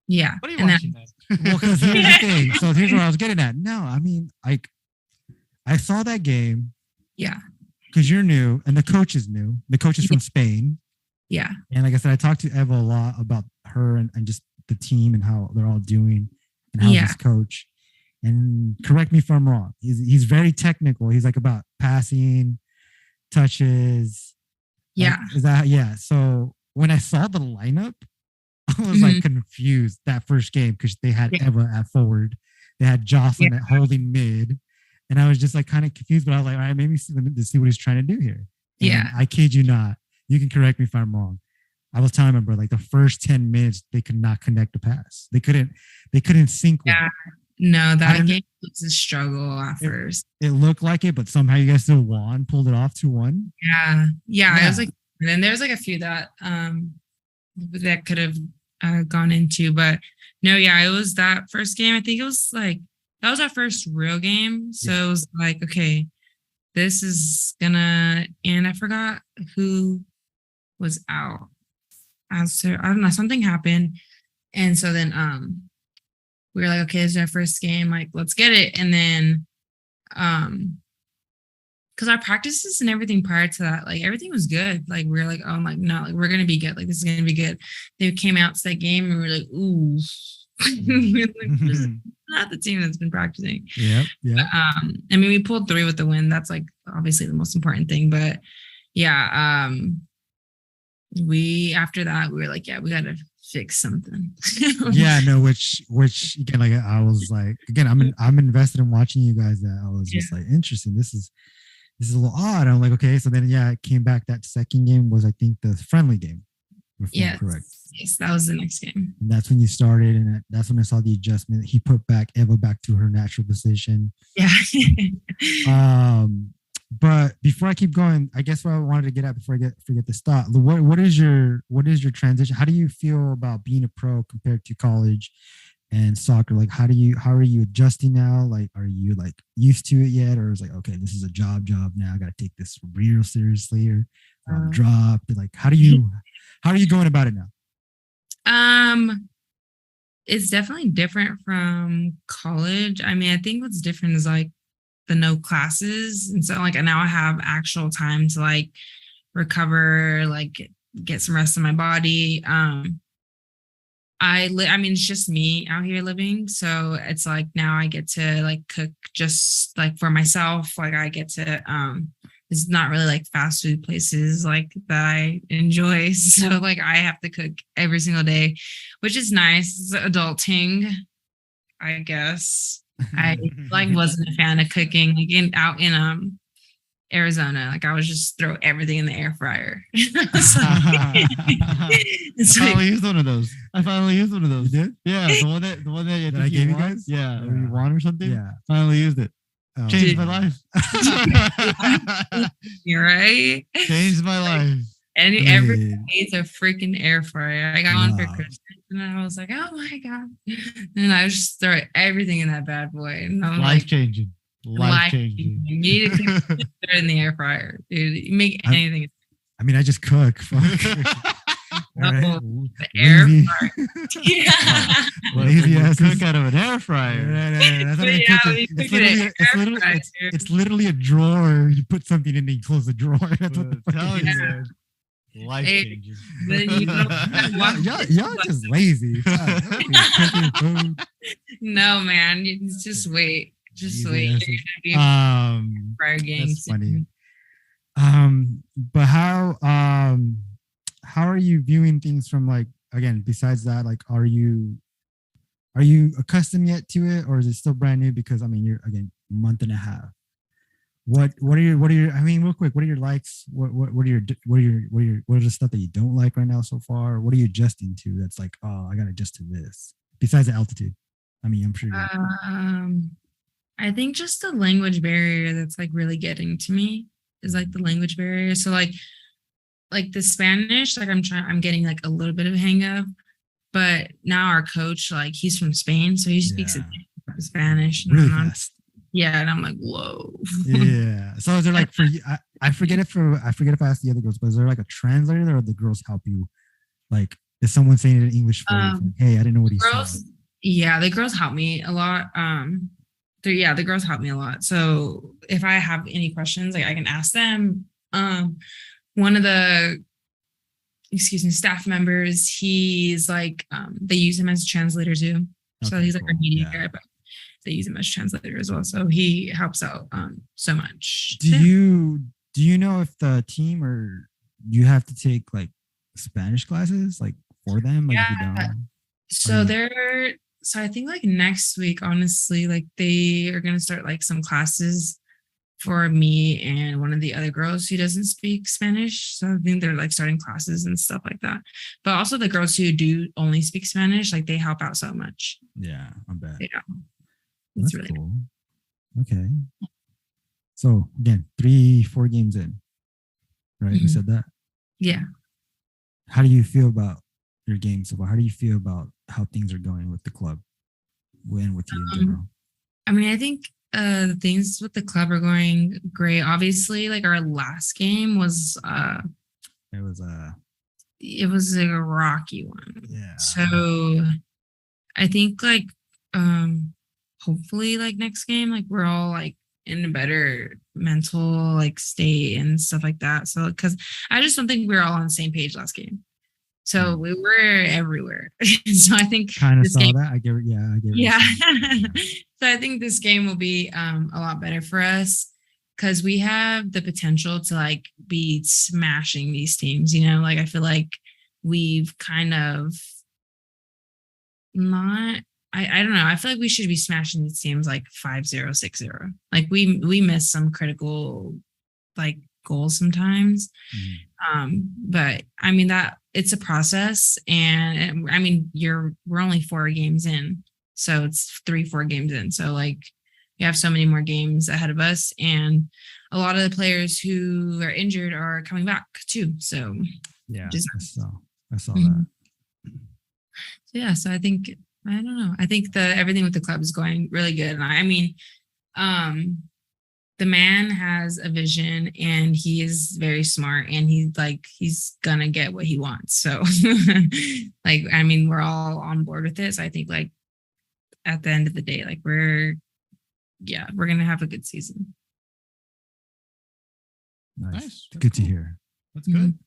Yeah. What are you watching then? Well, because here's the thing. So here's what I was getting at. No, I mean, I saw that game. Yeah. Because you're new and the coach is new. The coach is from Spain. Yeah. And like I said, I talked to Eva a lot about her and just the team and how they're all doing and how this coach. And correct me if I'm wrong. He's very technical. He's like about passing, touches. Yeah. Like, is that So when I saw the lineup, I was like confused that first game because they had Eva at forward, they had Jocelyn at holding mid, and I was just like kind of confused. But I was like, all right, maybe see what he's trying to do here. And I kid you not. You can correct me if I'm wrong. I was telling my brother, like the first 10 minutes, they could not connect a pass. They couldn't sync one. No, that game was a struggle at first. It looked like it, but somehow you guys still pulled it off 2-1. Yeah. I was like, and then there's like a few that could have gone into, but no, it was that first game. I think it was like that was our first real game, so it was like, okay, this is gonna. And I forgot who was out. I don't know, something happened, and so then we were like, okay, this is our first game, like let's get it. And then because our practices and everything prior to that, like everything was good. Like we were like, oh, like no, like we're gonna be good. Like this is gonna be good. They came out to that game and we were like, ooh, not the team that's been practicing. Yeah. I mean, we pulled 3 with the win. That's like obviously the most important thing. But yeah, we after that we were like, we gotta fix something. Yeah, no, which again, like I was like, again, I'm invested in watching you guys. That I was just like, interesting. This is a little odd. I'm like, okay. So then, yeah, it came back. That second game was, I think, the friendly game. Yes, correct. Yes, that was the next game. And that's when you started, and that's when I saw the adjustment. He put back Eva back to her natural position. Yeah. But before I keep going, I guess what I wanted to get at before I forget this thought. What is your transition? How do you feel about being a pro compared to college and soccer? Like, how are you adjusting now? Like, are you like used to it yet, or is it like, okay, this is a job now, I got to take this real seriously, or I'm dropped? Like, how are you going about it now? It's definitely different from college. I mean, I think what's different is like the no classes, and so like now I have actual time to like recover, like get some rest in my body. I mean, it's just me out here living, so it's like now I get to like cook just like for myself. Like I get to it's not really like fast food places like that I enjoy, so like I have to cook every single day, which is nice. It's adulting, I guess. I like wasn't a fan of cooking like out in Arizona. Like I was just throw everything in the air fryer. I finally used one of those. You did? Yeah, the one that I gave you guys. Yeah, or you won or something. Yeah, finally used it. Changed my life. You're right. Changed my life. And everybody needs a freaking air fryer. I got one for Christmas, and I was like, "Oh my god!" And I just throw everything in that bad boy. And I'm life changing. You need to throw it in the air fryer, dude. You make anything. I mean, I just cook. The air fryer. Yeah. Lazy ass cook out of an air fryer. It's literally a drawer. You put something in, and you close the drawer. That's what the fuck it is. Life changing. Y'all just lazy. No, man. Just wait. Just wait. Fryer gang. That's funny. But how are you viewing things from, like, again, besides that, like, are you accustomed yet to it, or is it still brand new? Because I mean, you're, again, a month and a half. What are your I mean, real quick, what are your likes? What are the stuff that you don't like right now so far? What are you adjusting to that's like, oh, I gotta adjust to this, besides the altitude? I mean, I'm sure I think just the language barrier that's like really getting to me is like the language barrier. So like the Spanish, like I'm getting like a little bit of a hang of, but now our coach, like he's from Spain, so he speaks Spanish. Really fast. Yeah, and I'm like, whoa. Yeah. So is there like, for you, I forget if I asked the other girls, but is there like a translator, or the girls help you? Like, is someone saying it in English for you? Like, hey, I didn't know what he said. Yeah, the girls help me a lot. The girls help me a lot. So if I have any questions, like I can ask them. One of the staff members, he's like, they use him as a translator too. So he's like our media guy, but they use him as a translator as well. So he helps out so much. Do you know if the team, or you have to take like Spanish classes like for them? Like, if you don't, so I think like next week, honestly, like they are gonna start like some classes for me and one of the other girls who doesn't speak Spanish. So I think they're like starting classes and stuff like that. But also the girls who do only speak Spanish, like they help out so much. Yeah, I bet. Yeah. That's really cool. Okay. So again, 3-4 games in, right? You said that? Yeah. How do you feel about your game so far? How do you feel about how things are going with the club and with you in general? I mean, I think the things with the club are going great. Obviously, like our last game was it was a rocky one. Yeah. So I think like hopefully like next game, like we're all like in a better mental like state and stuff like that. So because I just don't think we were all on the same page last game. So we were everywhere. So I think kind of saw that. I get it. Yeah. So I think this game will be a lot better for us because we have the potential to like be smashing these teams. You know, like I feel like we've kind of not. I don't know. I feel like we should be smashing these teams like 5-0, 6-0. Like we miss some critical like goals sometimes. But I mean that it's a process, and I mean we're only 4 games in, so it's 3-4 games in. So like we have so many more games ahead of us, and a lot of the players who are injured are coming back too. So yeah, I saw Mhm. that. So yeah, so I think I don't know. I think everything with the club is going really good. And I mean, the man has a vision and he is very smart, and he's gonna get what he wants. So like I mean, we're all on board with this. I think like at the end of the day, like we're gonna have a good season. Nice. Good to hear. That's good.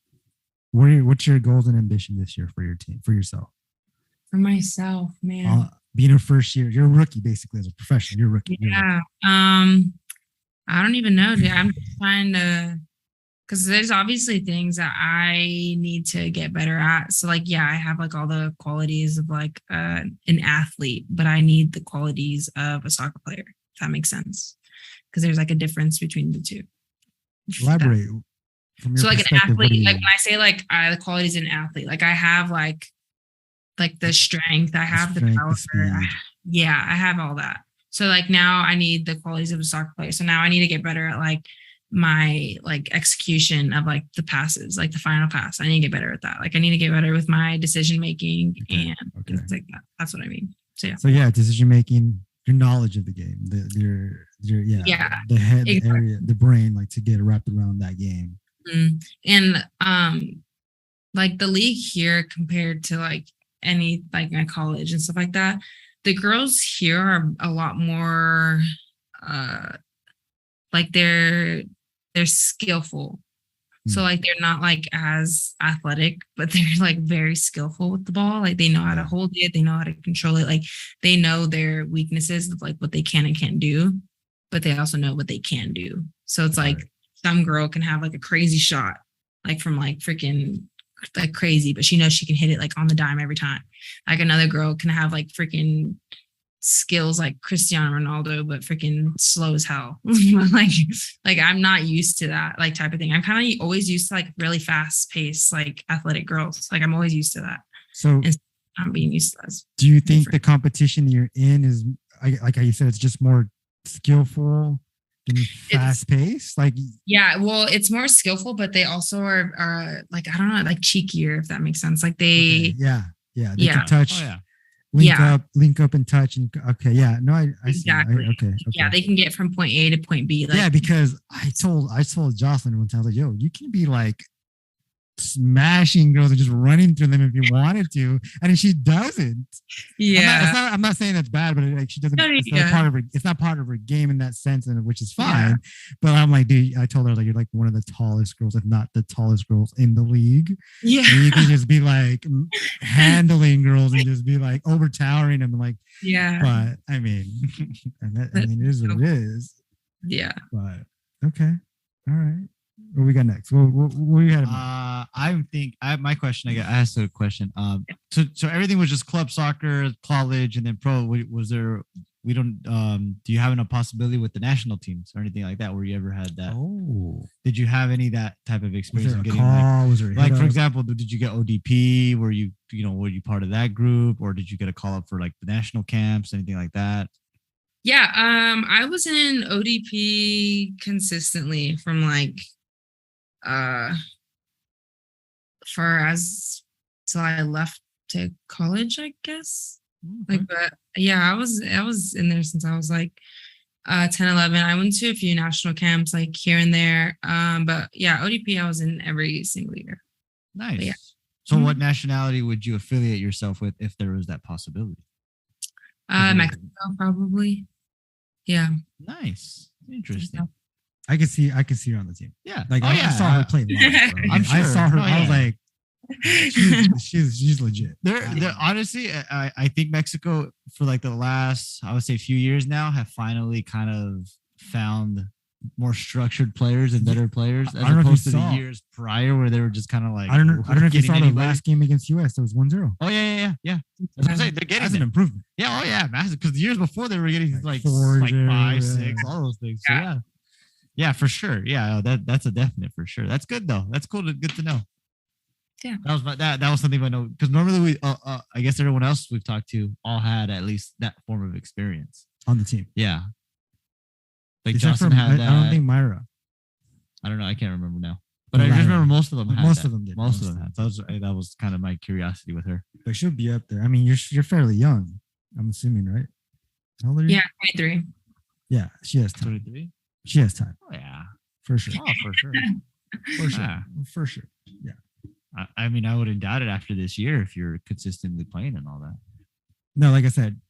What's your goals and ambition this year for your team, for yourself? For myself, man. Being a first year, you're a rookie basically as a professional. You're a rookie. Yeah. I don't even know, dude. I'm just trying to, because there's obviously things that I need to get better at. So like, yeah, I have like all the qualities of like an athlete, but I need the qualities of a soccer player, if that makes sense. Because there's like a difference between the two. Elaborate. From your So like an perspective, what do athlete, you like mean? when I say like the qualities of an athlete, like I have like the strength, I have the strength, power. the speed. Yeah, I have all that. So like now I need the qualities of a soccer player. So now I need to get better at like my like execution of like the passes, like the final pass. I need to get better at that. Like I need to get better with my decision making and things like that. That's what I mean. So yeah. So yeah, decision making, your knowledge of the game, your the head, exactly. the area, the brain, like to get wrapped around that game. And like the league here compared to like any like my college and stuff like that, the girls here are a lot more like they're skillful. So like they're not like as athletic, but they're like very skillful with the ball. Like they know how to hold it, they know how to control it. Like they know their weaknesses of like what they can and can't do, but they also know what they can do. So it's like some girl can have like a crazy shot, like from like freaking like crazy, but she knows she can hit it like on the dime every time. Like another girl can have like freaking skills like Cristiano Ronaldo, but freaking slow as hell. like I'm not used to that like type of thing. I'm kind of always used to like really fast paced like athletic girls. Like I'm always used to that. So I'm being used to that. Do you think the competition you're in is like how you said, it's just more skillful than fast paced? Like yeah, well, it's more skillful, but they also are like I don't know, like cheekier, if that makes sense. Like they they can touch. Link up and touch and I exactly. See. Okay. Yeah, they can get from point A to point B. Like, because I told Jocelyn one time, I was like, yo, you can be like smashing girls and just running through them if you wanted to, and she doesn't. I'm not saying that's bad, but like she doesn't. It's not part of her game in that sense, and which is fine. But I'm like, dude, I told her like you're like one of the tallest girls, if not the tallest girls in the league. Yeah, and you can just be like handling girls and just be like overtowering them, like But I mean, it is what it is. Yeah. But okay, all right. What we got next? What we had? My question. I asked a question. So everything was just club soccer, college, and then pro. Was there? We don't. Do you have a possibility with the national teams or anything like that? Where you ever had that? Oh, did you have any that type of experience? Was there a call? Was there like for example, did you get ODP? Were you part of that group, or did you get a call up for like the national camps, anything like that? Yeah, I was in ODP consistently from like till I left to college, I guess. Okay. Like, but yeah, I was in there since I was like 10, 11. I went to a few national camps like here and there. But yeah, ODP I was in every single year. Nice. Yeah. So what nationality would you affiliate yourself with if there was that possibility? Mexico, probably. Yeah. Nice. Interesting. I could see her on the team. Yeah. Like I saw her play live. I saw her. I was like, she's legit. They're honestly, I think Mexico for like the last, I would say, few years now have finally kind of found more structured players and better players as I don't know if you opposed to the saw. years prior where they were just kind of like I don't know if you getting saw the anybody. last game against US. It was 1-0. Oh yeah. That's what I'm saying. They're getting That's an it. improvement. Yeah, oh yeah, massive. Because the years before they were getting like 4-0, 5, yeah. 6, all those things. So yeah, for sure. Yeah, that's a definite for sure. That's good though. That's cool. Good to know. Yeah, that was something I know because normally we I guess everyone else we've talked to all had at least that form of experience On the team. Yeah, like Except Justin for, had that. I don't think Myra. I don't know. I can't remember now, but I just remember most of them. Most of them did. Most of them had. So that was kind of my curiosity with her. But she'll be up there. I mean, you're fairly young. I'm assuming, right? How old are you? Yeah, 23. Yeah, she has time. 23. She has time. Oh yeah, For sure. oh for sure. For sure. Yeah. For sure. Yeah. I mean, I wouldn't doubt it after this year if you're consistently playing and all that. No, like I said,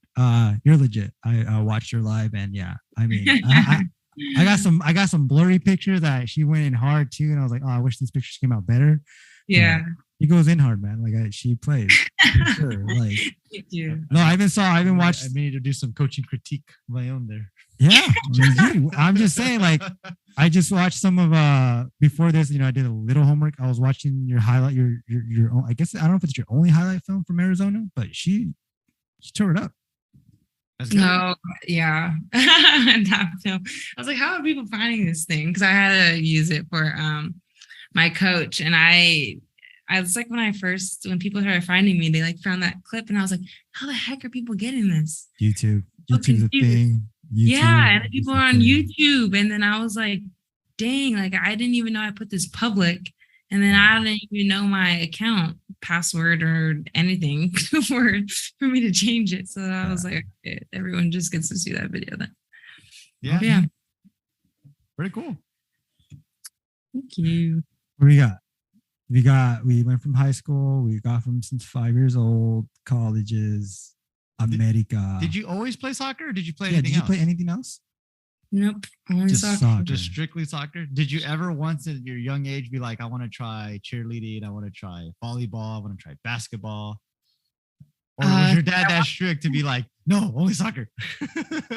you're legit. I watched her live, and yeah, I mean, I got some blurry pictures that she went in hard too, and I was like, oh, I wish these pictures came out better. Yeah. He goes in hard, man. Like she plays for sure. Like, Thank you. no, I even watched. I may need to do some coaching critique of my own there. Yeah, dude, I'm just saying. Like, I just watched some of before this. You know, I did a little homework. I was watching your highlight, your own. I guess I don't know if it's your only highlight film from Arizona, but she tore it up. No, yeah. That film. I was like, how are people finding this thing? Because I had to use it for my coach, and I was like, when people started finding me, they like found that clip, and I was like, how the heck are people getting this? YouTube's a confused. thing. Yeah, and people are on YouTube, and then I was like, dang, like I didn't even know I put this public, and then I didn't even know my account password or anything for me to change it. So I was like, okay, everyone just gets to see that video then. Yeah. Pretty cool. Thank you. What do we got? We went from high school. We got from since 5 years old, colleges, America. Did you always play soccer or did you play Yeah, anything did you else? play anything else? Nope. Only Just soccer. soccer. Just strictly soccer? Did you ever once at your young age be like, I want to try cheerleading, I want to try volleyball, I want to try basketball? Or was your dad that strict to be like, no, only soccer?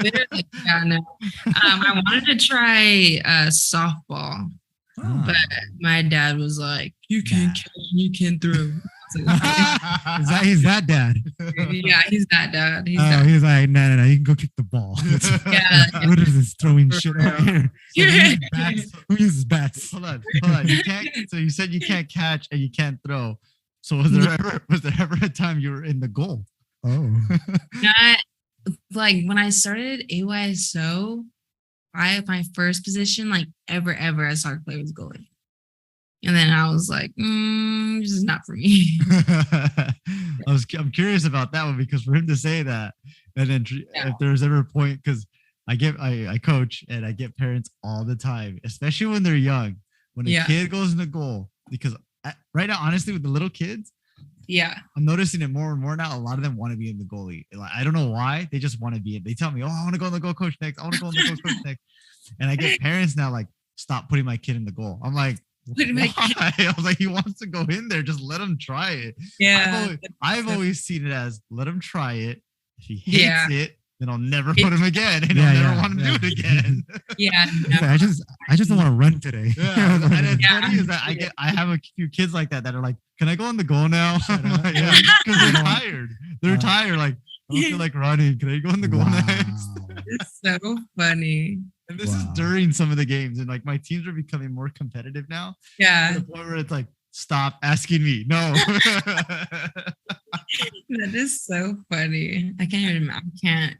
Yeah, no. I wanted to try softball, but my dad was like, you can't catch and you can't throw. Like, He's that dad? Yeah, he's that dad. He's like, no, you can go kick the ball. Yeah. What is this throwing shit out here? Who uses bats? Hold on. You can't. So you said you can't catch and you can't throw. So was there ever a time you were in the goal? Oh, not like when I started AYSO. My first position, like ever as soccer player, was goalie. And then I was like, this is not for me. I'm curious about that one because for him to say that, and then if there's ever a point, because I coach and I get parents all the time, especially when they're young, when a kid goes in the goal, because right now, honestly, with the little kids, I'm noticing it more and more now. A lot of them want to be in the goalie. Like, I don't know why. They just want to be in. They tell me, oh, I want to go in the goal coach next. I want to go in the goal coach next. And I get parents now like, stop putting my kid in the goal. I'm like, why? I was like, he wants to go in there. Just let him try it. Yeah. I've always seen it as let him try it. If he hates it, then I'll never put him again, and I'll never want to do it again. I just don't want to run today. And it's funny is that I have a few kids like that are like, can I go on the goal now? Like, because they're tired. They're tired. Like, I don't feel like running. Can I go on the goal next? It's so funny. And this is during some of the games, and like my teams are becoming more competitive now. Yeah. To the point where it's like, stop asking me. No. That is so funny. I can't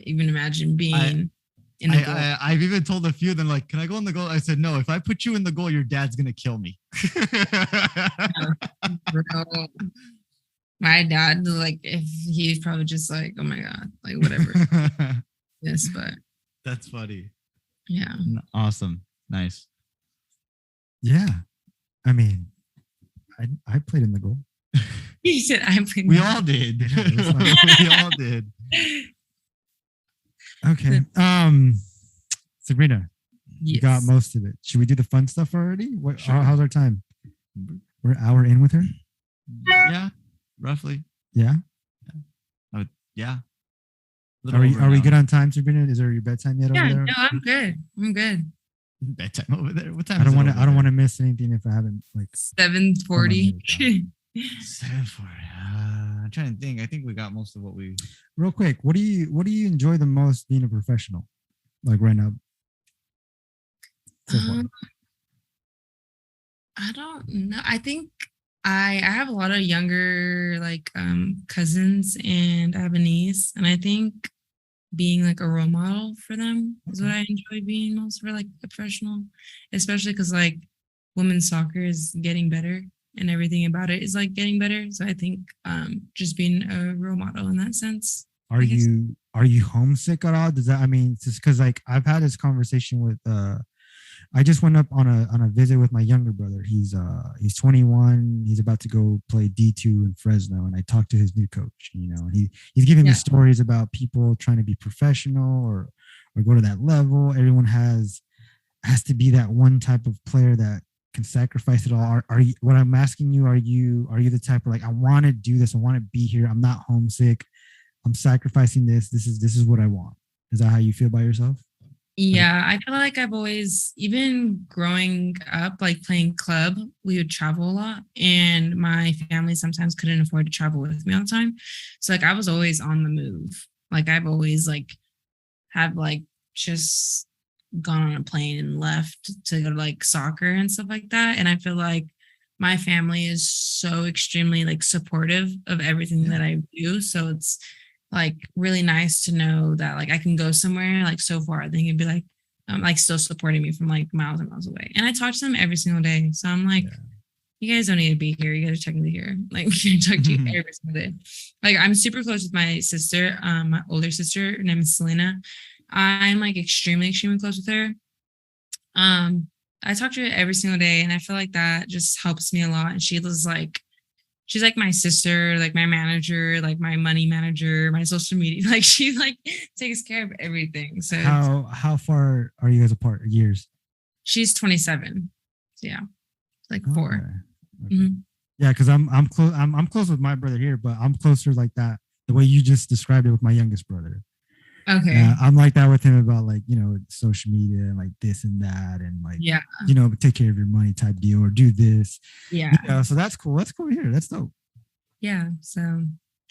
even imagine being in the goal. I've even told a few of them, like, can I go in the goal? I said, no, if I put you in the goal, your dad's gonna kill me. My dad, like, if he's probably just like, oh my God, like whatever. Yes, but that's funny. Yeah. Awesome. Nice. Yeah. I mean, I played in the goal. You said I played. We all did. We all did. Okay. Sabrina, you got most of it. Should we do the fun stuff already? Sure. How's our time? We're an hour in with her? Yeah, roughly. Yeah. Yeah. Are we good on time, Sabrina? Is there your bedtime yet over there? No, I'm good. bedtime over there. What time? I don't want to miss anything if I haven't like 7:40. 7:40. I'm trying to think. I think we got most of what we. Real quick, what do you enjoy the most being a professional, like right now? So far? I don't know. I think I have a lot of younger like cousins, and I have a niece, and I think being like a role model for them is what I enjoy being most for like a professional, especially because like women's soccer is getting better and everything about it is like getting better. So I think just being a role model in that sense. Are you homesick at all? Does that, I mean, just because like I've had this conversation with I just went up on a visit with my younger brother. He's 21. He's about to go play D2 in Fresno, and I talked to his new coach. You know, and he's giving me stories about people trying to be professional or go to that level. Everyone has to be that one type of player that can sacrifice it all. Are you? What I'm asking you, are you the type of like, I want to do this. I want to be here. I'm not homesick. I'm sacrificing this. This is what I want. Is that how you feel about yourself? Yeah, I feel like I've always, even growing up, like playing club, we would travel a lot, and my family sometimes couldn't afford to travel with me all the time. So like I was always on the move. Like I've always like have like just gone on a plane and left to go to like soccer and stuff like that. And I feel like my family is so extremely like supportive of everything that I do. So it's like really nice to know that like I can go somewhere like so far. I think it'd be like still supporting me from like miles and miles away. And I talk to them every single day. So I'm like, you guys don't need to be here. You guys are technically here. Like we can talk to you every single day. Like I'm super close with my sister, my older sister. Her name is Selena. I'm like extremely close with her. I talk to her every single day, and I feel like that just helps me a lot. And she's like my sister, like my manager, like my money manager, my social media. Like she like takes care of everything. So how far are you guys apart? Years? She's 27. So yeah, like 4. Okay. Mm-hmm. Yeah, because I'm close. I'm close with my brother here, but I'm closer like that the way you just described it with my youngest brother. Okay. I'm like that with him about like, you know, social media and like this and that and like, you know, take care of your money type deal or do this. Yeah. You know, so that's cool. That's cool to hear. That's dope. Yeah. So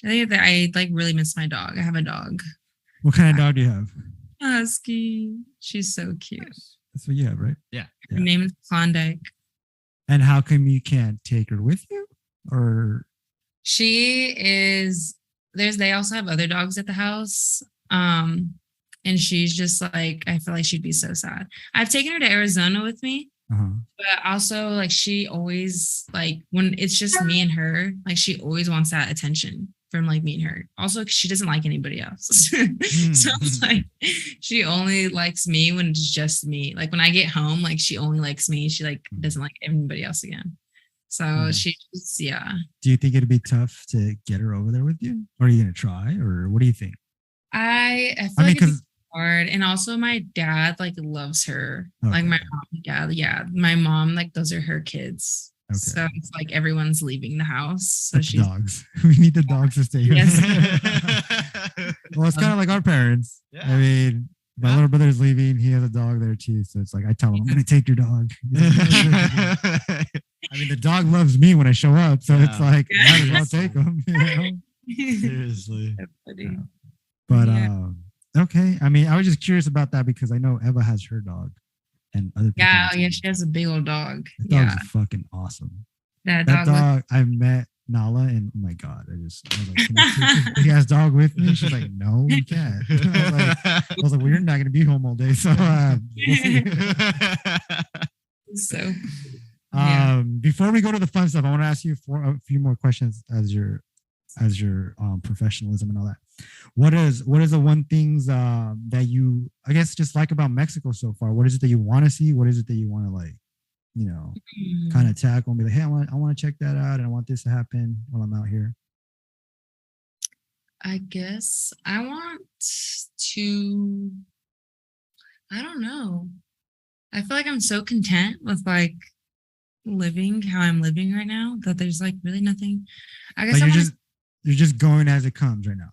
I think that I like really miss my dog. I have a dog. What kind of dog do you have? Husky. She's so cute. That's what you have, right? Yeah. Her name is Klondike. And how come you can't take her with you? Or she is, they also have other dogs at the house. And she's just like, I feel like she'd be so sad. I've taken her to Arizona with me, but also like she always like when it's just me and her, like she always wants that attention from like me and her. Also, she doesn't like anybody else. So it's like she only likes me when it's just me. Like when I get home, like she only likes me. She like doesn't like anybody else again. So she just, Do you think it'd be tough to get her over there with you? Or are you gonna try? Or what do you think? I feel like it's hard. And also my dad like loves her. Okay. Like my mom and dad. Yeah. My mom, like those are her kids. Okay. So it's like everyone's leaving the house. So she's dogs. We need the dogs to stay here. Yes. Well, it's kind of like our parents. Yeah. I mean, my little brother's leaving. He has a dog there too. So it's like I tell him, I'm gonna take your dog. I mean, the dog loves me when I show up. So it's like might as well take him. You know? Seriously. Yeah. But okay. I mean, I was just curious about that because I know Eva has her dog and other people. Yeah, she has a big old dog. That dog's fucking awesome. That dog I met Nala and oh my God, I was like, can I take this dog with me? She's like, no, you can't. I was like, well, you're not gonna be home all day. So we'll see. So before we go to the fun stuff, I want to ask you a few more questions as your professionalism and all that. What is the one things that you, I guess, just like about Mexico so far? What is it that you want to see? What is it that you want to like, you know, kind of tackle and be like, hey, I want to check that out and I want this to happen while I'm out here? I guess I want to, I don't know. I feel like I'm so content with like living how I'm living right now that there's like really nothing. I guess like you're just going as it comes right now.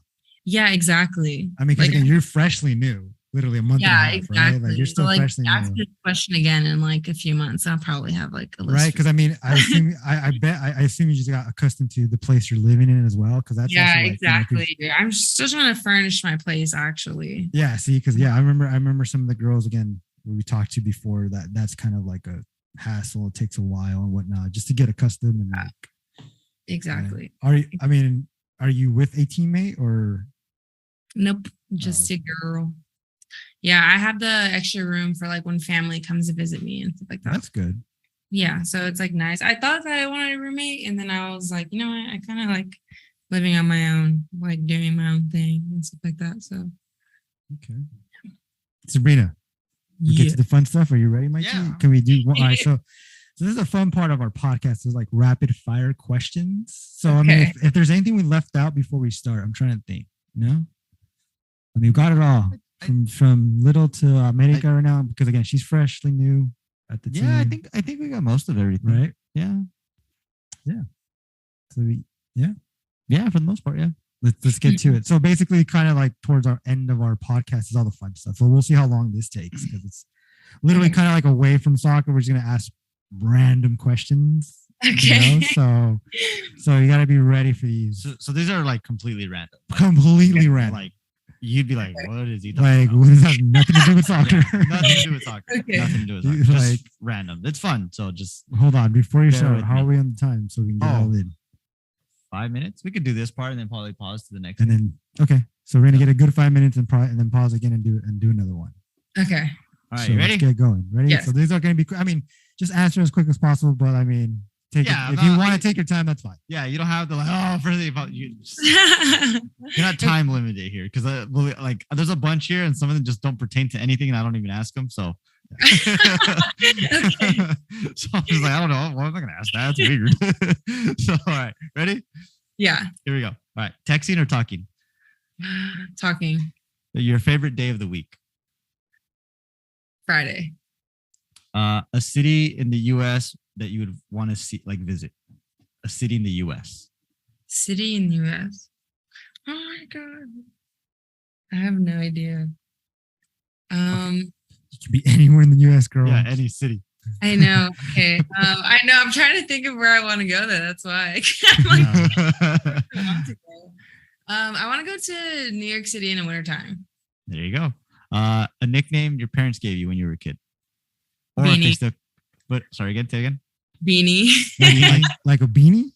Yeah, exactly. I mean, like, again, you're freshly new. literally a month and a half, exactly. right? Like you're still freshly ask new. this question again in like a few months. I'll probably have like a list. Right, because I mean, I assume I assume you just got accustomed to the place you're living in as well, because that's also like, exactly. I'm still trying to furnish my place, actually. Yeah, see, because I remember some of the girls again we talked to before that's kind of like a hassle. It takes a while and whatnot just to get accustomed and like. Exactly. Are you with a teammate or? Nope, just a girl. Yeah, I have the extra room for like when family comes to visit me and stuff like that. That's good. Yeah, so it's like nice. I thought that I wanted a roommate, and then I was like, you know what? I kind of like living on my own, like doing my own thing and stuff like that. So, okay. Sabrina, we get to the fun stuff. Are you ready, Mikey? Yeah. Can we do one? All right, so this is a fun part of our podcast is like rapid fire questions. So I mean, if there's anything we left out before we start, I'm trying to think. No, I mean, we got it all from little to America right now because again, she's freshly new at the team. Yeah, I think we got most of everything. Right? Yeah. So For the most part, yeah. Let's get to it. So basically, kind of like towards our end of our podcast is all the fun stuff. So we'll see how long this takes because it's literally kind of like away from soccer. We're just gonna ask random questions. Okay. You know? So you got to be ready for these. So these are like completely random. Completely random. Like you'd be like, what is he talking like? about? What does that have nothing to do with soccer? Yeah, nothing to do with soccer. Okay. Nothing to do with soccer. Just Like- random. It's fun. So just Hold on, before you Bear start, with how me. are we on the time so we can get all in? 5 minutes. We could do this part and then probably pause to the next And one. then okay, so we're gonna get a good 5 minutes and then pause again and do another one. Okay. All right, So you ready? Let's get going. Ready? Yes. So these are gonna be. I mean, just answer as quick as possible. But I mean, if you want to take your time, that's fine. Yeah, you don't have to like, first about you. You're not time limited here because like there's a bunch here and some of them just don't pertain to anything and I don't even ask them. So, so I'm just like, I don't know. Why am I gonna ask that? That's weird. So, all right, ready? Yeah. Here we go. All right, texting or talking? Talking. Your favorite day of the week? Friday. A city in the U.S. that you would want to see, like visit. A city in the U.S. City in the US. Oh my god. I have no idea. It could be anywhere in the U.S., girl. Yeah, any city. I know. Okay. I know. I'm trying to think of where I want to go there. That's why. I'm like, I want to go. I want to go to New York City in the wintertime. There you go. A nickname your parents gave you when you were a kid. Or Beanie. if they still, but sorry, say again. Beanie. like a beanie.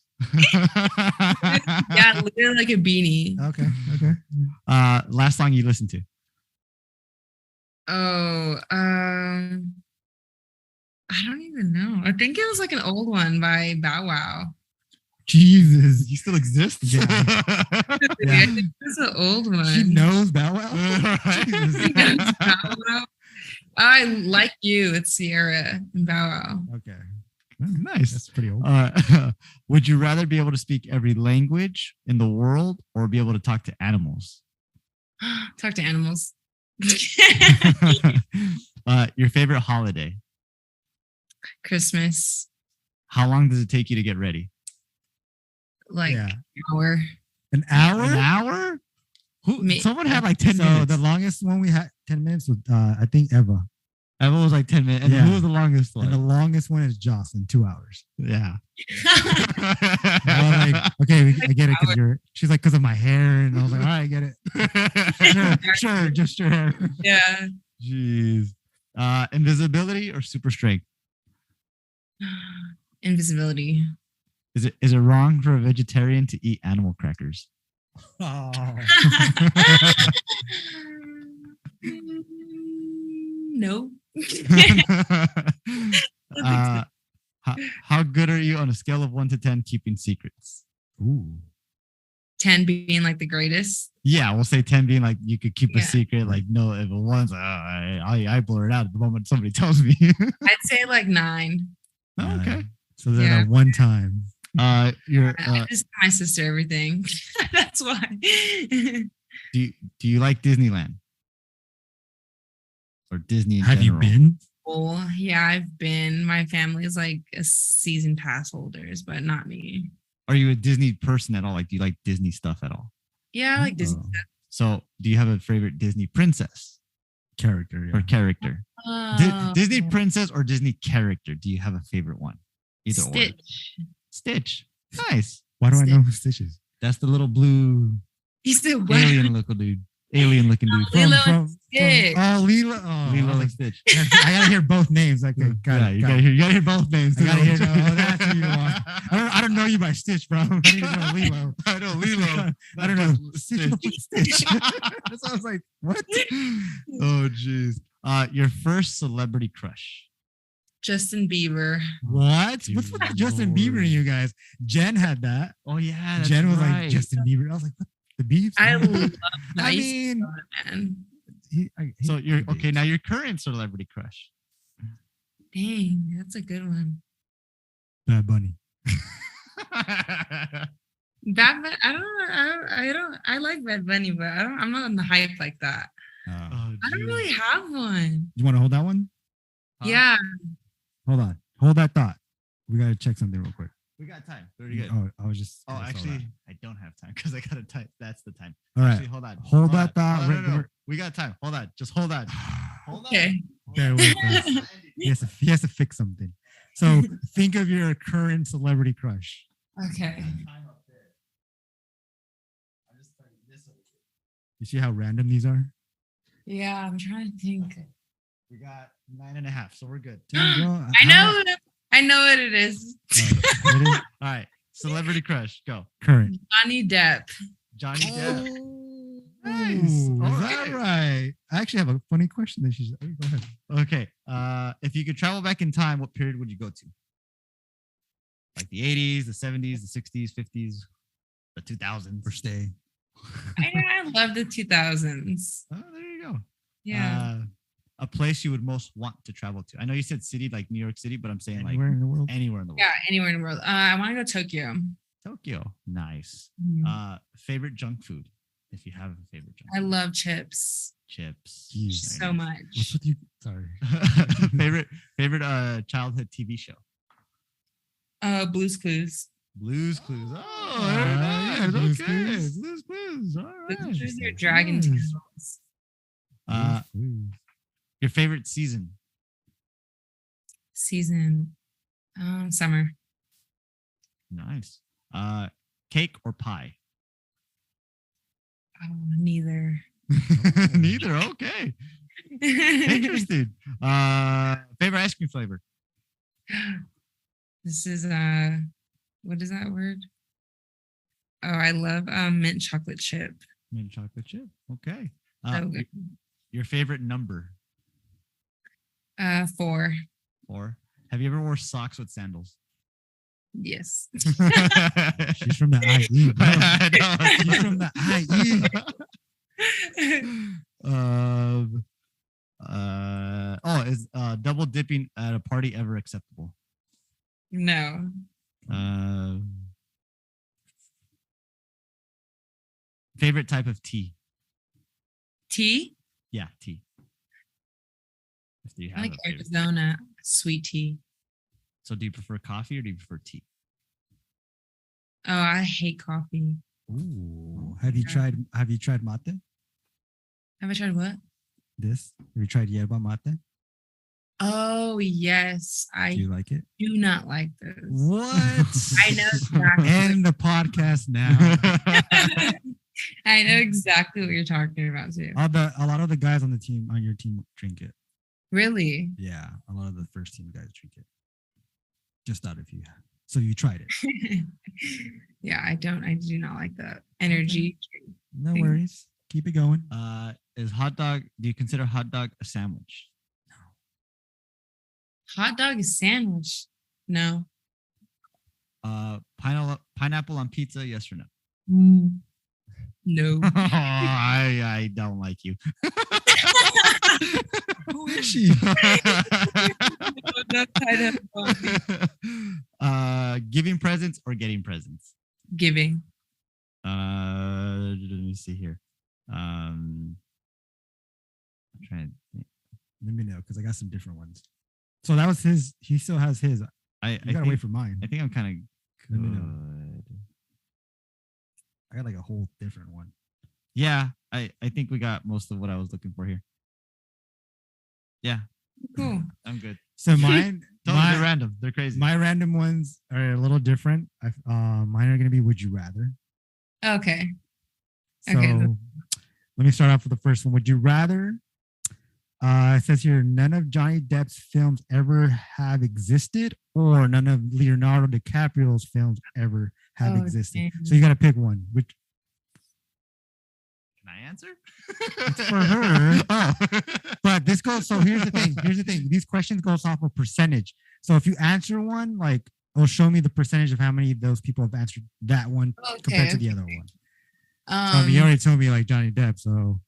Yeah, literally like a beanie. Okay. Last song you listened to. Oh, I don't even know. I think it was like an old one by Bow Wow. Jesus, He still exists. Yeah. I think it's an old one. She knows Bow Wow. Jesus. Bow Wow. I Like You. It's Sierra and Bow Wow. Okay. Nice. That's pretty old. Would you rather be able to speak every language in the world or be able to talk to animals? Talk to animals. Your favorite holiday? Christmas. How long does it take you to get ready? Like Yeah. an hour. An hour? An hour? Someone had like 10 So minutes. the longest one we had 10 minutes was I think Eva. Eva was like 10 minutes. And Yeah. who was the longest one? And the longest one is Jocelyn, 2 hours. Yeah. I was like, okay, I get it because she's like, because of my hair. And I was like, all right, I get it. sure, just your hair. Yeah. Jeez. Invisibility or super strength? Invisibility. Is it wrong for a vegetarian to eat animal crackers? Oh. No. How good are you on a scale of 1 to 10 keeping secrets? Ooh. 10 being like the greatest. Yeah, we'll say 10 being like you could keep a Yeah. secret. Like no, if it one's I blur it out at the moment somebody tells me. I'd say like 9. Oh, okay. So then Yeah. at one time. You're I just tell my sister everything. That's why. do you like Disneyland? Or Disney in Have you general? been? Oh, yeah, I've been. My family is like a season pass holders, but not me. Are you a Disney person at all? Like do you like Disney stuff at all? Yeah, I like Disney. Oh. stuff. So do you have a favorite Disney princess? Character. Yeah. or character? Disney princess or Disney character? Do you have a favorite one? Either Stitch. or. Stitch. Nice. Why do I know who Stitch is? That's the little blue He's the alien looking dude. Alien looking dude. Lilo and Stitch. Lilo. Oh, Lilo like and Stitch. I gotta hear both names. Okay, You gotta hear both names. I gotta hear. Oh, that's who you want. I don't know you by Stitch, bro. I need to know Lilo. I know Lilo. I don't know Stitch. Stitch. So I was like, what? Oh, jeez. Your first celebrity crush. Justin Bieber. What? Dude, What's with Justin Bieber and you guys? Jen had that. Oh yeah, that's Jen was right. like Justin Bieber. I was like, what? The beef? I love that. I mean, man. So you're okay now. Your current celebrity crush. Dang, that's a good one. Bad Bunny. Bad Bunny. I don't. I like Bad Bunny, but I'm not on the hype like that. Oh, I don't really have one. You want to hold that one? Yeah. Hold on. Hold that thought. We gotta check something real quick. We got time. Very good. Oh, I was just. Oh, I saw actually, that. I don't have time because I gotta type. That's the time. All right. Actually, hold on. Hold that thought. No. We got time. Hold on. Just hold on. Hold on. Okay. Bear with us. He has to fix something. So think of your current celebrity crush. Okay. You see how random these are? Yeah, I'm trying to think. We got 9.5, so we're good. I know what it is. Ready? All right. Celebrity crush. Go. Current. Johnny Depp. Johnny Depp. Nice. All Is that right? I actually have a funny question that she's. Go ahead. Okay. If you could travel back in time, what period would you go to? Like the 80s, the 70s, the 60s, 50s, the 2000s. Or stay. I love the 2000s. Oh, there you go. Yeah. A place you would most want to travel to. I know you said city, like New York City, but I'm saying Anywhere like in the world. anywhere in the world. Yeah, anywhere in the world. I want to go Tokyo. Tokyo. Nice. Mhm. Favorite junk food, if you have a favorite junk I food. love chips Chips. Jeez. so What's much. with you? Sorry. favorite childhood TV show. Blue's Clues. Blues Clues. Oh, yeah, very nice. Blue's Okay. Clues. Blues Clues. All right. Blue's Clues are dragon Nice. tales. Your favorite season. Season. Summer. Nice. Cake or pie? Oh, neither. Neither. Okay. Interesting. Favorite ice cream flavor? This is what is that word? Oh, I love mint chocolate chip. Mint chocolate chip. Okay. So good. Your favorite number? 4. 4. Have you ever wore socks with sandals? Yes. She's from the IE. Bro. She's from the IE. Is double dipping at a party ever acceptable? No. Favorite type of tea? Tea? Yeah, tea. If you I have like a favorite. Arizona sweet tea. So do you prefer coffee or do you prefer tea? Oh, I hate coffee. Ooh. Have you tried mate? Have I tried what? This? Have you tried yerba mate? Oh, yes. Do I you like it? do not like this. What? I know exactly. End the podcast now. I know exactly what you're talking about too. A lot of the guys on your team drink it. Really? Yeah, a lot of the first team guys drink it. Just out of you. So you tried it. Yeah, I do not like that energy drink. No worries. Keep it going. Do you consider hot dog a sandwich? Hot dog is sandwich. No. Pineapple on pizza, yes or no? No. I don't like you. Who is she? Giving presents or getting presents? Giving. Let me see here. I'm trying to think. Let me know because I got some different ones. So that was his. He still has his. I You gotta wait for mine. I think I'm kind of Let me know. good. I got like a whole different one. Yeah, I think we got most of what I was looking for here. Yeah. Cool. I'm good. So mine, They're random. They're crazy. My random ones are a little different. Mine are going to be would you rather. Okay. So let me start off with the first one. Would you rather? It says here none of Johnny Depp's films ever have existed, or none of Leonardo DiCaprio's films ever have existed. Damn. So you got to pick one. Which Can I answer? it's for her. Oh. But this goes. So here's the thing. These questions goes off of percentage. So if you answer one, like it'll show me the percentage of how many of those people have answered that one compared to the other one. So you already told me like Johnny Depp. So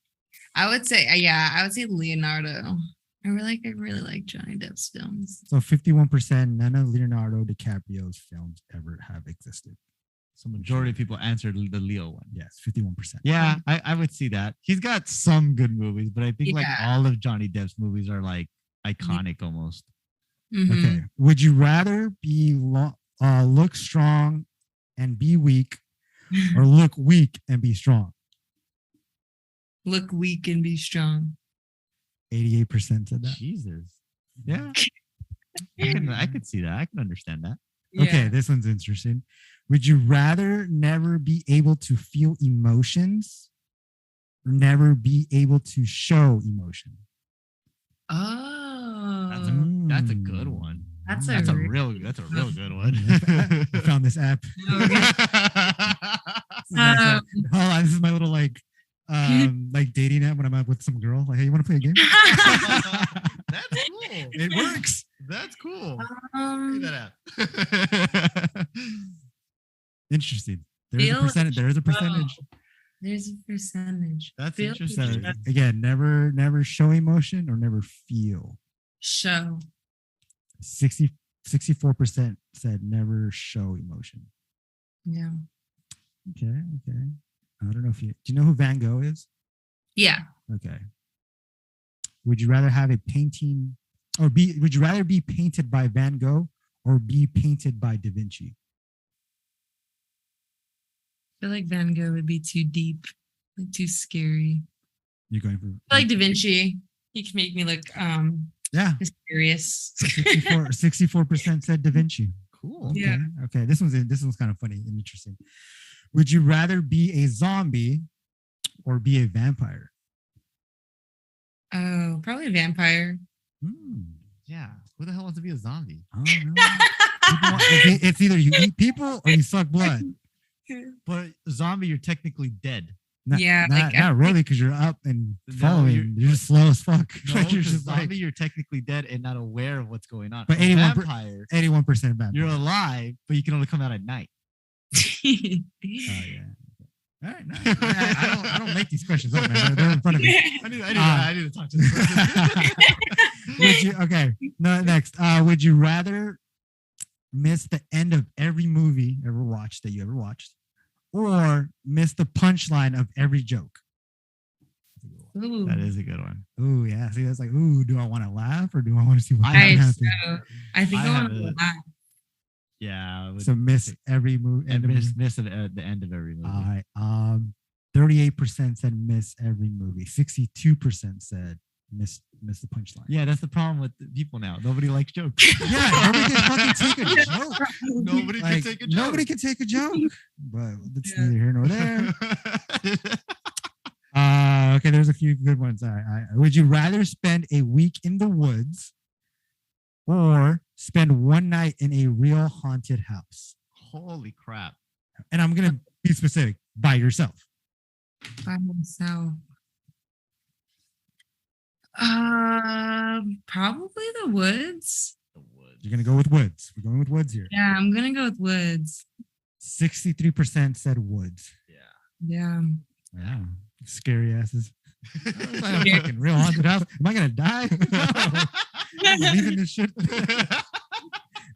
I would say, I would say Leonardo. I really like Johnny Depp's films. So 51%, none of Leonardo DiCaprio's films ever have existed. So majority of people answered the Leo one. Yes, 51%. Yeah, I would see that. He's got some good movies, but I think like all of Johnny Depp's movies are like iconic almost. Mm-hmm. Okay. Would you rather be look strong and be weak, or look weak and be strong? Look weak and be strong. 88% said that. Jesus. Yeah. I could see that. I can understand that. Okay, this one's interesting. Would you rather never be able to feel emotions, or never be able to show emotion? Oh, That's a good one. That's a real good one. I found this app. Hold on, this is my little like dating app when I'm out with some girl. Like, hey, you want to play a game? That's cool. It works. That's cool. that app. Interesting. There's a percentage. There's a percentage. There's a percentage. That's Feel interesting. So, again, never show emotion or never feel. Show. 64% said never show emotion. Yeah. Okay. I don't know if do you know who Van Gogh is? Yeah. Okay. Would you rather have a painting would you rather be painted by Van Gogh or be painted by Da Vinci? I feel like Van Gogh would be too deep, like too scary. You're going for I like Da Vinci. He can make me look mysterious. 64% said Da Vinci. Cool. Okay. Yeah. Okay. This one's kind of funny and interesting. Would you rather be a zombie or be a vampire? Oh, probably a vampire. Yeah. Who the hell wants to be a zombie? I don't know. It's either you eat people or you suck blood. But zombie, you're technically dead. Not really, because you're up and following. You're just slow as fuck. No, you're just zombie, you're technically dead and not aware of what's going on. But 81% vampire. You're alive, but you can only come out at night. Oh yeah. All right. Nice. I don't make these questions up, man. They're in front of me. I need to talk to this person. Next. Would you rather miss the end of every movie you ever watched, or miss the punchline of every joke? Ooh. That is a good one. Ooh, yeah. See, that's like, ooh, do I want to laugh or do I want to see what happens? I think I want to laugh. Yeah. So miss every movie. Miss the end of every movie. All right. 38% said miss every movie. 62% said miss the punchline. Yeah, that's the problem with people now. Nobody likes jokes. Yeah, nobody can fucking take a joke. Nobody can take a joke. Nobody can take a joke. But that's neither here nor there. Okay, there's a few good ones. All right. Would you rather spend a week in the woods or spend one night in a real haunted house? Holy crap. And I'm going to be specific, by yourself. By myself. Probably the woods. You're going to go with woods. We're going with woods here. Yeah, I'm going to go with woods. 63% said woods. Yeah. Yeah. Scary asses. Like a fucking real haunted house. Am I going to die? No. I don't believe in this shit.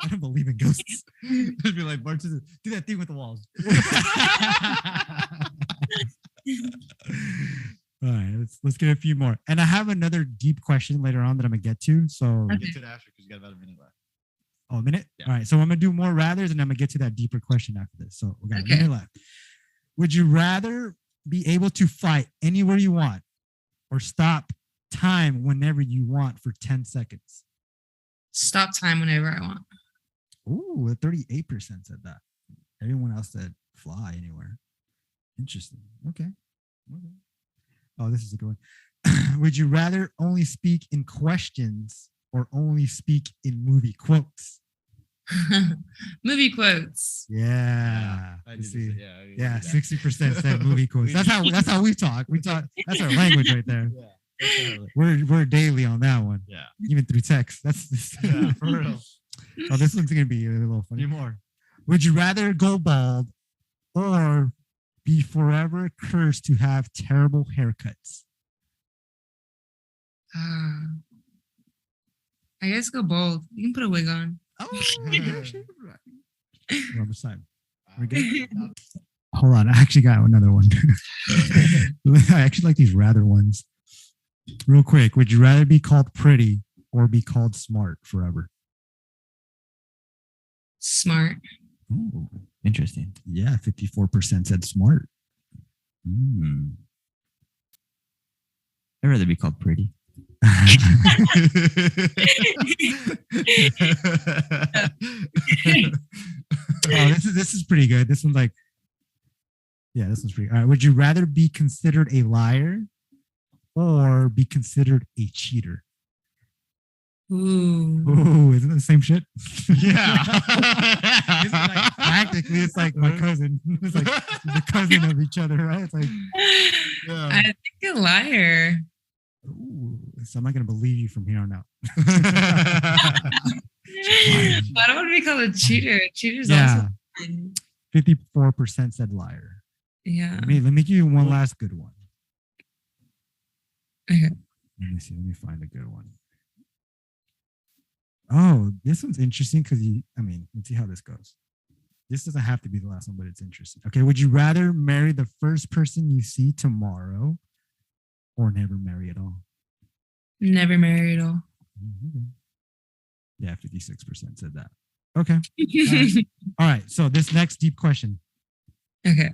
I don't believe in ghosts. It'd be like, Bart, do that thing with the walls. All right, let's get a few more. And I have another deep question later on that I'm going to get to. So We'll get to it after because you got about a minute left. Oh, a minute? Yeah. All right, so I'm going to do more rathers and I'm going to get to that deeper question after this. So we got a minute left. Would you rather be able to fly anywhere you want or stop time whenever you want for 10 seconds. Stop time whenever I want. Ooh, 38% said that. Everyone else said fly anywhere. Interesting. Okay. Oh, this is a good one. Would you rather only speak in questions or only speak in movie quotes? Movie quotes. Yeah. I Let's did see. say, Yeah, 60% said movie quotes. That's how we talk. We talk. That's our language right there. Yeah. We're daily on that one. Yeah. Even through text. That's Yeah, for real. Oh, this one's gonna be a little funny. Any more? Would you rather go bald or be forever cursed to have terrible haircuts? I guess go both. You can put a wig on. Oh, we're almost time. We're good. Hold on, I actually got another one. I actually like these rather ones. Real quick, would you rather be called pretty or be called smart forever? Smart. Oh, Interesting. yeah, 54% said smart. I'd rather be called pretty. Oh, this is pretty good. This one's like, yeah, this one's pretty. All right. Would you rather be considered a liar or be considered a cheater? Ooh. Isn't it the same shit? Yeah. Practically, it's like my cousin. It's like the cousin of each other, right? It's like, Yeah. I think a liar. ooh, so I'm not gonna believe you from here on out. I don't want to be called a cheater. Cheater's Yeah, also. 54% said liar. Yeah. Let me give you one last good one. Okay. Let me see. Let me find a good one. Oh, this one's interesting because let's see how this goes. This doesn't have to be the last one, but it's interesting. Okay. Would you rather marry the first person you see tomorrow or never marry at all? Never marry at all. Yeah, 56% said that. Okay. All right. So this next deep question. Okay.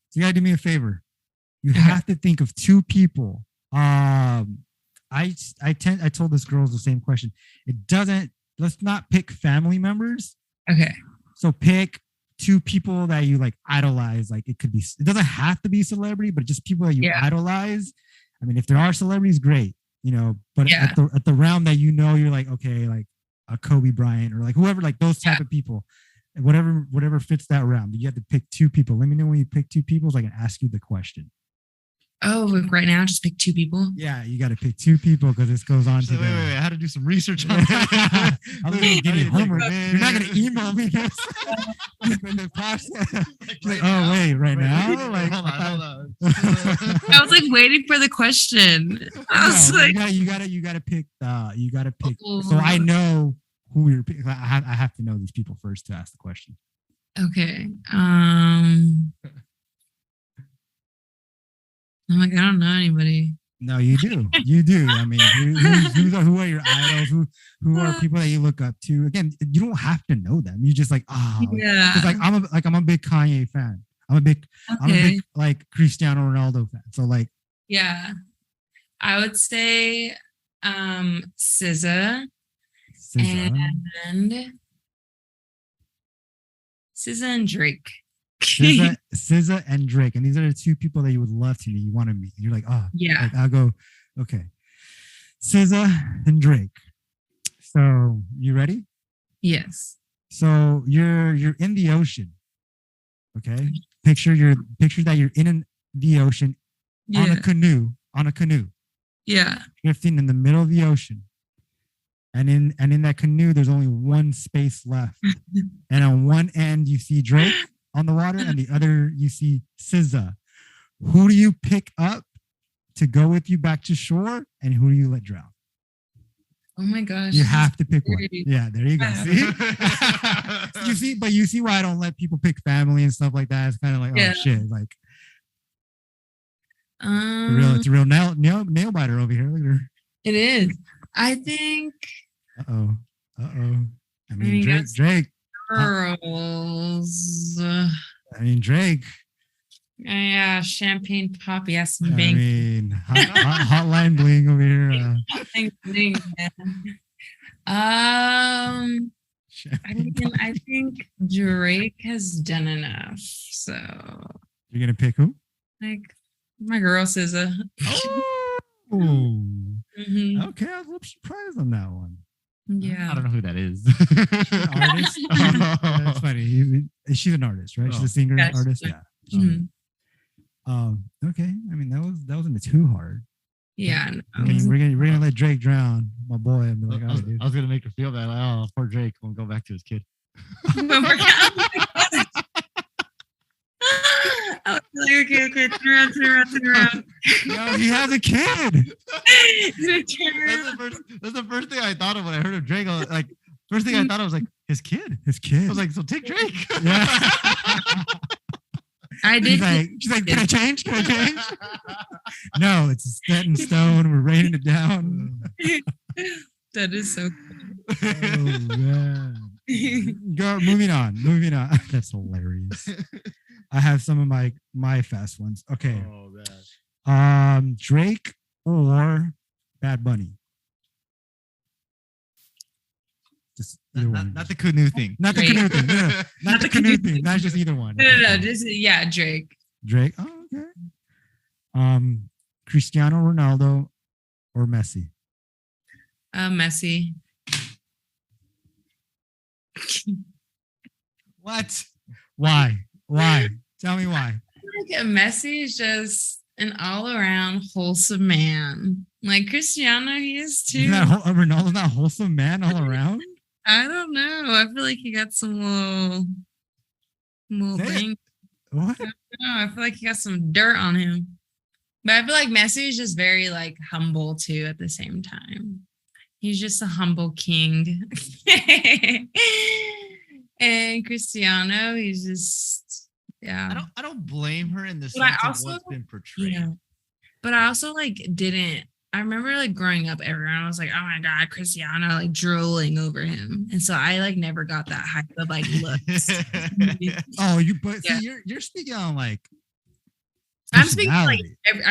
So you gotta do me a favor. You have to think of two people. I told this girl the same question. Let's not pick family members. Okay. So pick two people that you like idolize. Like it doesn't have to be celebrity, but just people that you idolize. I mean, if there are celebrities, great, but at the round that you're like, okay, like a Kobe Bryant or like whoever, like those type of people, whatever fits that round. You have to pick two people. Let me know when you pick two people so I can ask you the question. Oh, like right now, just pick two people. Yeah, you got to pick two people because this goes on to wait, I had to do some research on that. I'm going to give you homework. You're not going to email me this. Like, oh, wait, right now? Like, hold on. I was like waiting for the question. I was like, you got to pick. So I know who you're picking. I have to know these people first to ask the question. Okay. I'm like, I don't know anybody. No, you do. You do. I mean, who are your idols? Who are people that you look up to? Again, you don't have to know them. You just like, yeah. Because I'm a big Kanye fan. I'm a big like Cristiano Ronaldo fan. So like, yeah, I would say SZA and Drake. SZA and Drake, and these are the two people that you would love to meet. You want to meet. You're like, yeah. Like, I'll go. Okay, SZA and Drake. So you ready? Yes. So you're in the ocean. Okay. Picture that you're in the ocean on a canoe. Yeah. Drifting in the middle of the ocean. And in that canoe, there's only one space left. And on one end, you see Drake on the water, and the other, you see SZA. Who do you pick up to go with you back to shore, and who do you let drown? Oh my gosh. You have to pick one. Yeah, there you go. See? You see why I don't let people pick family and stuff like that. It's kind of like, oh shit. Like, it's a real nail biter over here. Look at her. It is. I think. Uh-oh. I mean, Drake. Girls. I mean, Drake. Yeah, champagne pop. Yes, I bing. mean, hotline bling over here. Bling, man. I mean, I think Drake has done enough. So You're gonna pick who? like my girl SZA. Oh, Mhm. okay. I was a little surprised on that one. Yeah. I don't know who that is. Artist. That's funny. She's an artist, right? She's a singer, Yes. artist. Yeah. Mhm. Okay. I mean, that wasn't too hard. Yeah. No. We're gonna let Drake drown, my boy. And be like, I was gonna make her feel bad. Like, oh, poor Drake won't go back to his kid. Okay, turn around. Yo, he has a kid. That's the first thing I thought of when I heard of Drake. I was like, first thing I thought of was like his kid. His kid. I was like, so take Drake. Yeah. I did. She's like, can I change? No, it's set in stone. We're raining it down. That is so Oh man. Moving on. That's hilarious. I have some of my fast ones. Okay. Oh man. Drake or Bad Bunny. Just either one. Not the canoe thing. Not the Drake. canoe thing. No, not the canoe thing. Not just either one. No. Just Drake. Drake. Oh, okay. Cristiano Ronaldo or Messi. Messi. What? Why? Tell me why. Like Messi is just an all-around wholesome man. Like Cristiano, he is too. Ronaldo's not wholesome man all around. I don't know. I feel like he got some little thing. What? I feel like he got some dirt on him. But I feel like Messi is just very like humble too at the same time. He's just a humble king. And Cristiano, he's just I don't blame her in the sense of what's been portrayed. Yeah. But I also like didn't. I remember like growing up, everyone was like, "Oh my god, Cristiano!" like drooling over him, and so I like never got that hype of like looks. You're speaking on like. I'm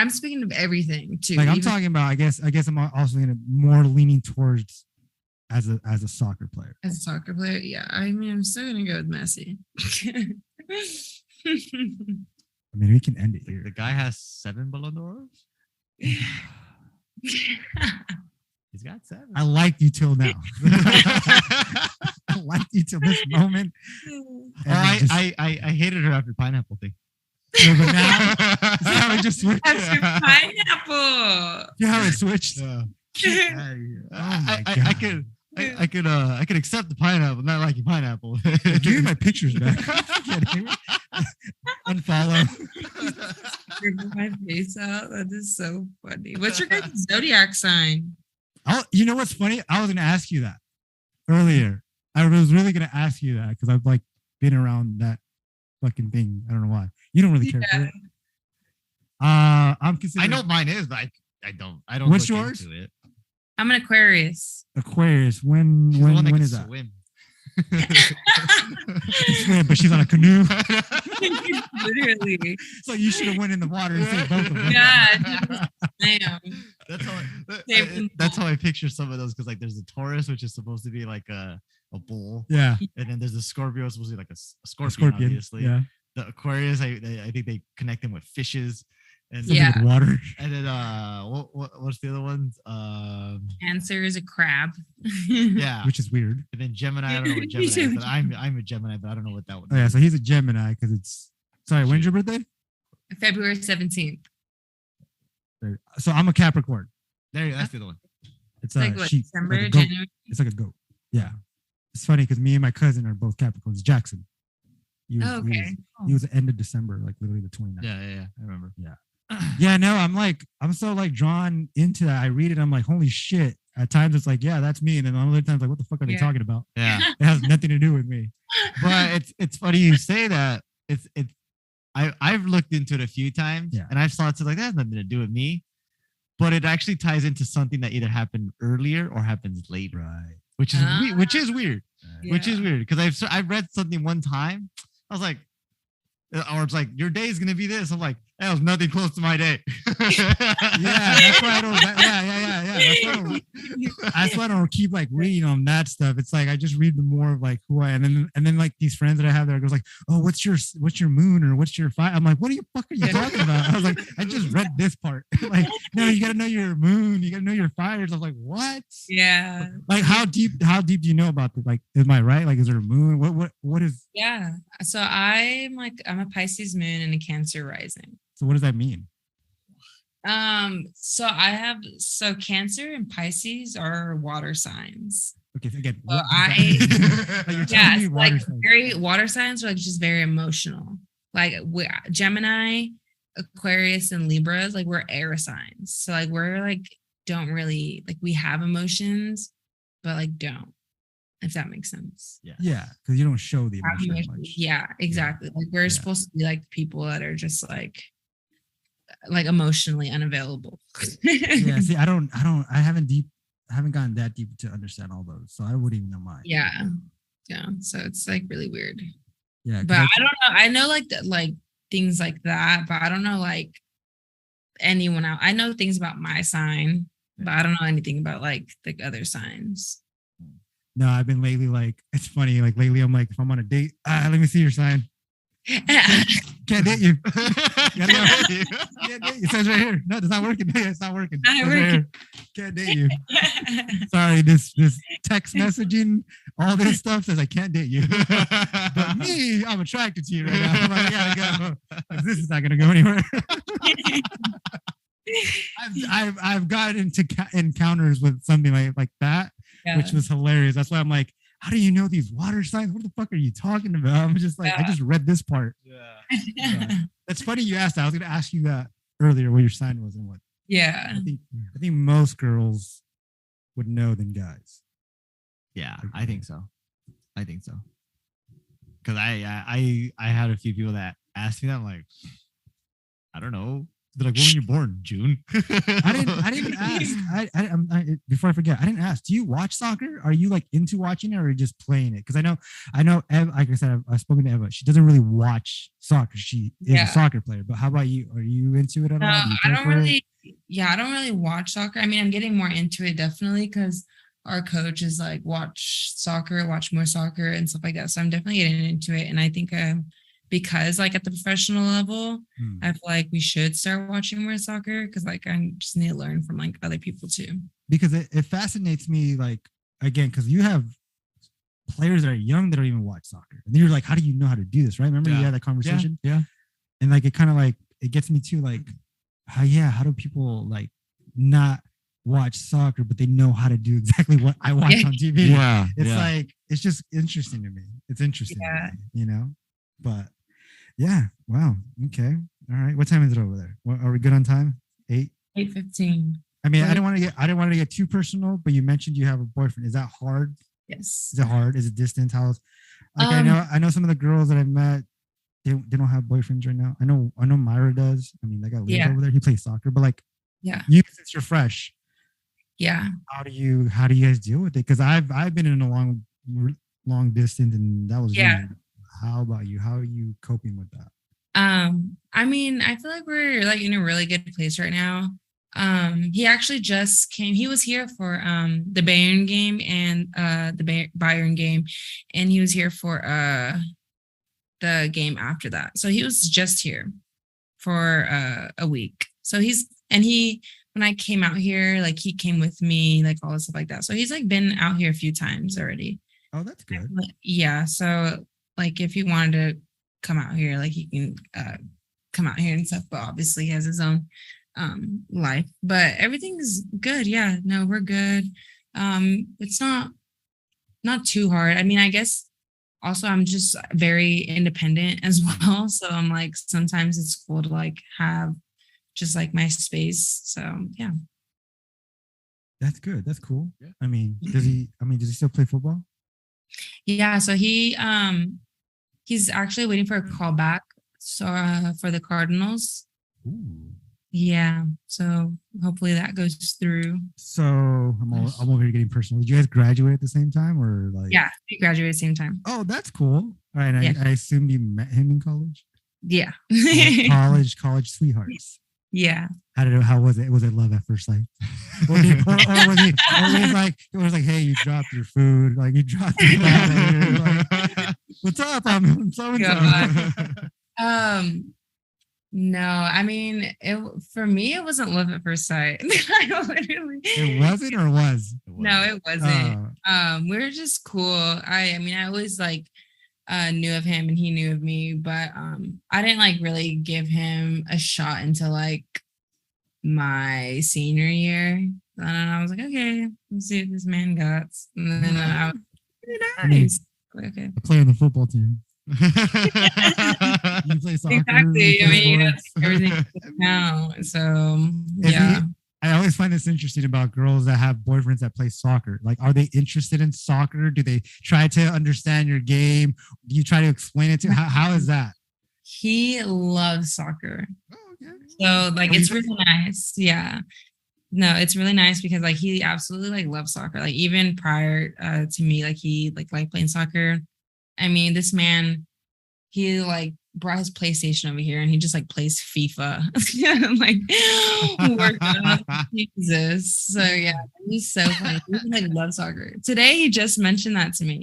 speaking of everything too. Like I'm talking about. I guess I'm also gonna more leaning towards as a soccer player. As a soccer player, yeah. I mean, I'm still gonna go with Messi. I mean, we can end it here. The guy has 7 Ballon d'Ors. He's got 7. I liked you till now. I liked you till this moment. I hated her after pineapple thing. No, but now it just switched. After pineapple. Yeah, how it switched. I could accept the pineapple, not liking pineapple. Give me my pictures back. Unfollow. Rip my face out. That is so funny. What's your guys' zodiac sign? You know what's funny? I was gonna ask you that earlier. I was really gonna ask you that because I've like been around that fucking thing. I don't know why. You don't really care for it. I'm considering. I know mine is, but I don't. What's yours? Into it. I'm an Aquarius. Aquarius. When is that? Swim. Swim, but she's on a canoe. Literally. So you should have went in the water and saved both of them. Yeah, damn. That's how I picture some of those, because like there's a Taurus, which is supposed to be like a bull. Yeah. And then there's the Scorpio, supposed to be like a scorpion. Obviously. Yeah. The Aquarius, I think they connect them with fishes. And with water. And then what's the other ones? Cancer is a crab. Yeah. Which is weird. And then Gemini, I don't know what Gemini is, but I'm a Gemini, but I don't know what that one is. Oh, yeah, so he's a Gemini because it's when's your birthday? February 17th. So I'm a Capricorn. That's the other one. It's like what, sheep, December, like January? It's like a goat. Yeah. It's funny because me and my cousin are both Capricorns. Jackson. He was the end of December, like literally the 29th. Yeah. I remember. Yeah. Yeah, no, I'm so like drawn into that. I read it, I'm like, holy shit. At times it's like, yeah, that's me. And then other times like, what the fuck are they talking about? Yeah. It has nothing to do with me. But it's funny you say that. I've looked into it a few times, and I've thought that has nothing to do with me. But it actually ties into something that either happened earlier or happens later. Right. Which is weird. Which is weird. Because I've read something one time. I was like, Or it's like, your day is gonna be this. I'm like, that was nothing close to my day. That's why I don't. That's why I don't keep like reading on that stuff. It's like I just read the more of like who I am, and then like these friends that I have that goes like, oh, what's your moon or what's your fire? I'm like, what the fuck are you talking about? I was like, I just read this part. Like, no, you gotta know your moon, you gotta know your fires. I was like, what? Yeah. Like, how deep do you know about this? Like, am I right? Like, is there a moon? What is? Yeah. So I'm a Pisces moon and a Cancer rising. So what does that mean? So Cancer and Pisces are water signs. Okay, again, So water signs are like just very emotional. Like Gemini, Aquarius, and Libras, like we're air signs. So like we're like don't really like we have emotions, but like don't. If that makes sense. Yeah, because you don't show the emotion much. Yeah, exactly. Like we're supposed to be like people that are just like emotionally unavailable. Yeah, see, I haven't gotten that deep to understand all those, so I wouldn't even know mine. Yeah. So it's like really weird. Yeah, but I don't know. I know like things like that, but I don't know like anyone else. I know things about my sign, but I don't know anything about like the other signs. No, I've been lately like, it's funny. Like lately, I'm like, if I'm on a date, let me see your sign. Can't date you. Can't date you. It says right here. No, it's not working. It's not working. Right, can't date you. Sorry, this text messaging, all this stuff says I can't date you. But me, I'm attracted to you right now. I'm like, I gotta go. This is not gonna go anywhere. I've gotten into encounters with something like that, which was hilarious. That's why I'm like, how do you know these water signs? What the fuck are you talking about? I'm just like, I just read this part. Yeah. That's funny you asked that. I was going to ask you that earlier, what your sign was and what. Yeah. I think most girls would know than guys. Yeah, I think so. Because I had a few people that asked me that. I'm like, I don't know. They're like, when were you born? June? I didn't ask. I before I forget, I didn't ask. Do you watch soccer? Are you like into watching it or are you just playing it? Because I know Eva, like I said, I've spoken to Eva. She doesn't really watch soccer. She is a soccer player. But how about you? Are you into it at all? I don't really watch soccer. I mean, I'm getting more into it definitely because our coach is like, watch more soccer and stuff like that. So I'm definitely getting into it. And I think because like at the professional level, I feel like we should start watching more soccer because like I just need to learn from like other people too. Because it fascinates me, like, again, because you have players that are young that don't even watch soccer. And you're like, how do you know how to do this? Right? Remember you had that conversation? Yeah. And like it kind of like it gets me too, like, how do people like not watch soccer, but they know how to do exactly what I watch on TV? Yeah. It's like it's just interesting to me. It's interesting to me, you know? But yeah, wow. Okay. All right. What time is it over there? Are we good on time? 8:15. I mean, I didn't want to get too personal, but you mentioned you have a boyfriend. Is that hard? Yes. Is it hard? Is it distant? How's like I know some of the girls that I've met, they don't have boyfriends right now. I know Myra does. I mean, they got Liz over there. He plays soccer, but like you since you're fresh. Yeah. How do you guys deal with it? Because I've been in a long distance and that was really, how about you? How are you coping with that? I mean, I feel like we're like in a really good place right now. He actually just came. He was here for the Bayern game and the Bayern game, and he was here for the game after that. So he was just here for a week. So when I came out here, like he came with me, like all this stuff like that. So he's like been out here a few times already. Oh, that's good. Yeah. So like if he wanted to come out here, like he can come out here and stuff, but obviously he has his own life. But everything's good. Yeah. No, we're good. It's not too hard. I mean, I guess also I'm just very independent as well. So I'm like sometimes it's cool to like have just like my space. So yeah. That's good. That's cool. Yeah. I mean, does he still play football? Yeah, so he's actually waiting for a call back for the Cardinals. Ooh. Yeah, so hopefully that goes through. So I'm over here getting personal. Did you guys graduate at the same time or like? Yeah, we graduated at the same time. Oh, that's cool. All right, I assumed you met him in college. Yeah. college sweethearts. Yeah. How was it? Was it love at first sight? Or was like, hey, you dropped your food, like you dropped your like, what's up? I'm so No, I mean, for me, it wasn't love at first sight. It wasn't or was? No, it wasn't. We were just cool. I mean, I always like knew of him and he knew of me, but I didn't like really give him a shot until like my senior year. And I was like, okay, let's see what this man got. And then I was nice. Okay. I play on the football team. You play soccer. Exactly. I mean, everything now. So yeah. I always find this interesting about girls that have boyfriends that play soccer. Like, are they interested in soccer? Do they try to understand your game? Do you try to explain it to how is that? He loves soccer. Oh, okay. So like it's really nice. Yeah. No, it's really nice because like he absolutely like loves soccer. Like even prior to me, like he liked playing soccer. I mean, this man, he like brought his PlayStation over here and he just like plays FIFA. Like worked on Jesus. So yeah, he's so funny. He like loves soccer. Today he just mentioned that to me.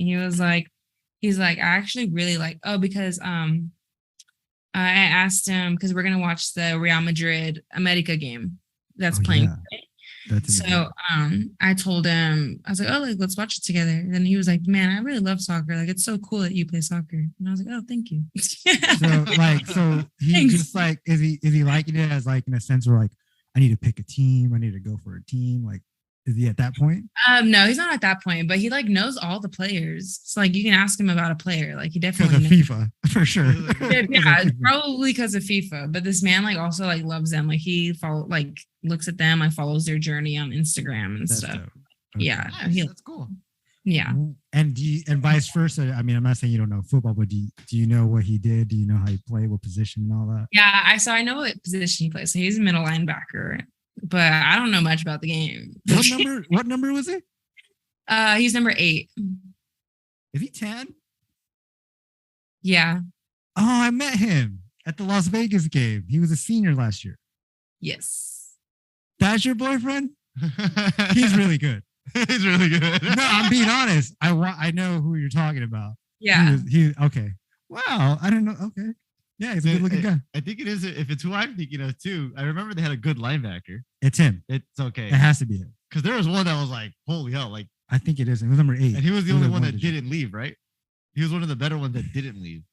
He's like, I actually really like, because I asked him because we're gonna watch the Real Madrid America game that's playing. Yeah. So I told him, I was like, oh, like let's watch it together. And then he was like, man, I really love soccer. Like it's so cool that you play soccer. And I was like, oh, thank you. so he Thanks. Just like is he liking it as like in a sense where like I need to pick a team, I need to go for a team, like is he at that point? No, he's not at that point, but he like knows all the players. So like you can ask him about a player. Like he definitely knows. FIFA for sure. Yeah, probably because of FIFA. But this man like also like loves them. Like he looks at them, like follows their journey on Instagram and stuff. Okay. Yeah, nice. That's cool. Yeah. And vice versa. I mean, I'm not saying you don't know football, but do you know what he did? Do you know how he played, what position and all that? Yeah, I know what position he plays. So he's a middle linebacker. But I don't know much about the game. What number was he? He's number 8. Is he 10? Yeah. Oh, I met him at the Las Vegas game. He was a senior last year. Yes. That's your boyfriend? He's really good. He's really good. No, I'm being honest. I know who you're talking about. Yeah. He okay. Wow. I don't know. Okay. Yeah, he's a good looking guy. I think it is. If it's who I'm thinking of too, I remember they had a good linebacker. It's him. It's okay. It has to be him. Because there was one that was like, holy hell. Like I think it is. It was number 8. And he was the only one that didn't leave, right? He was one of the better ones that didn't leave.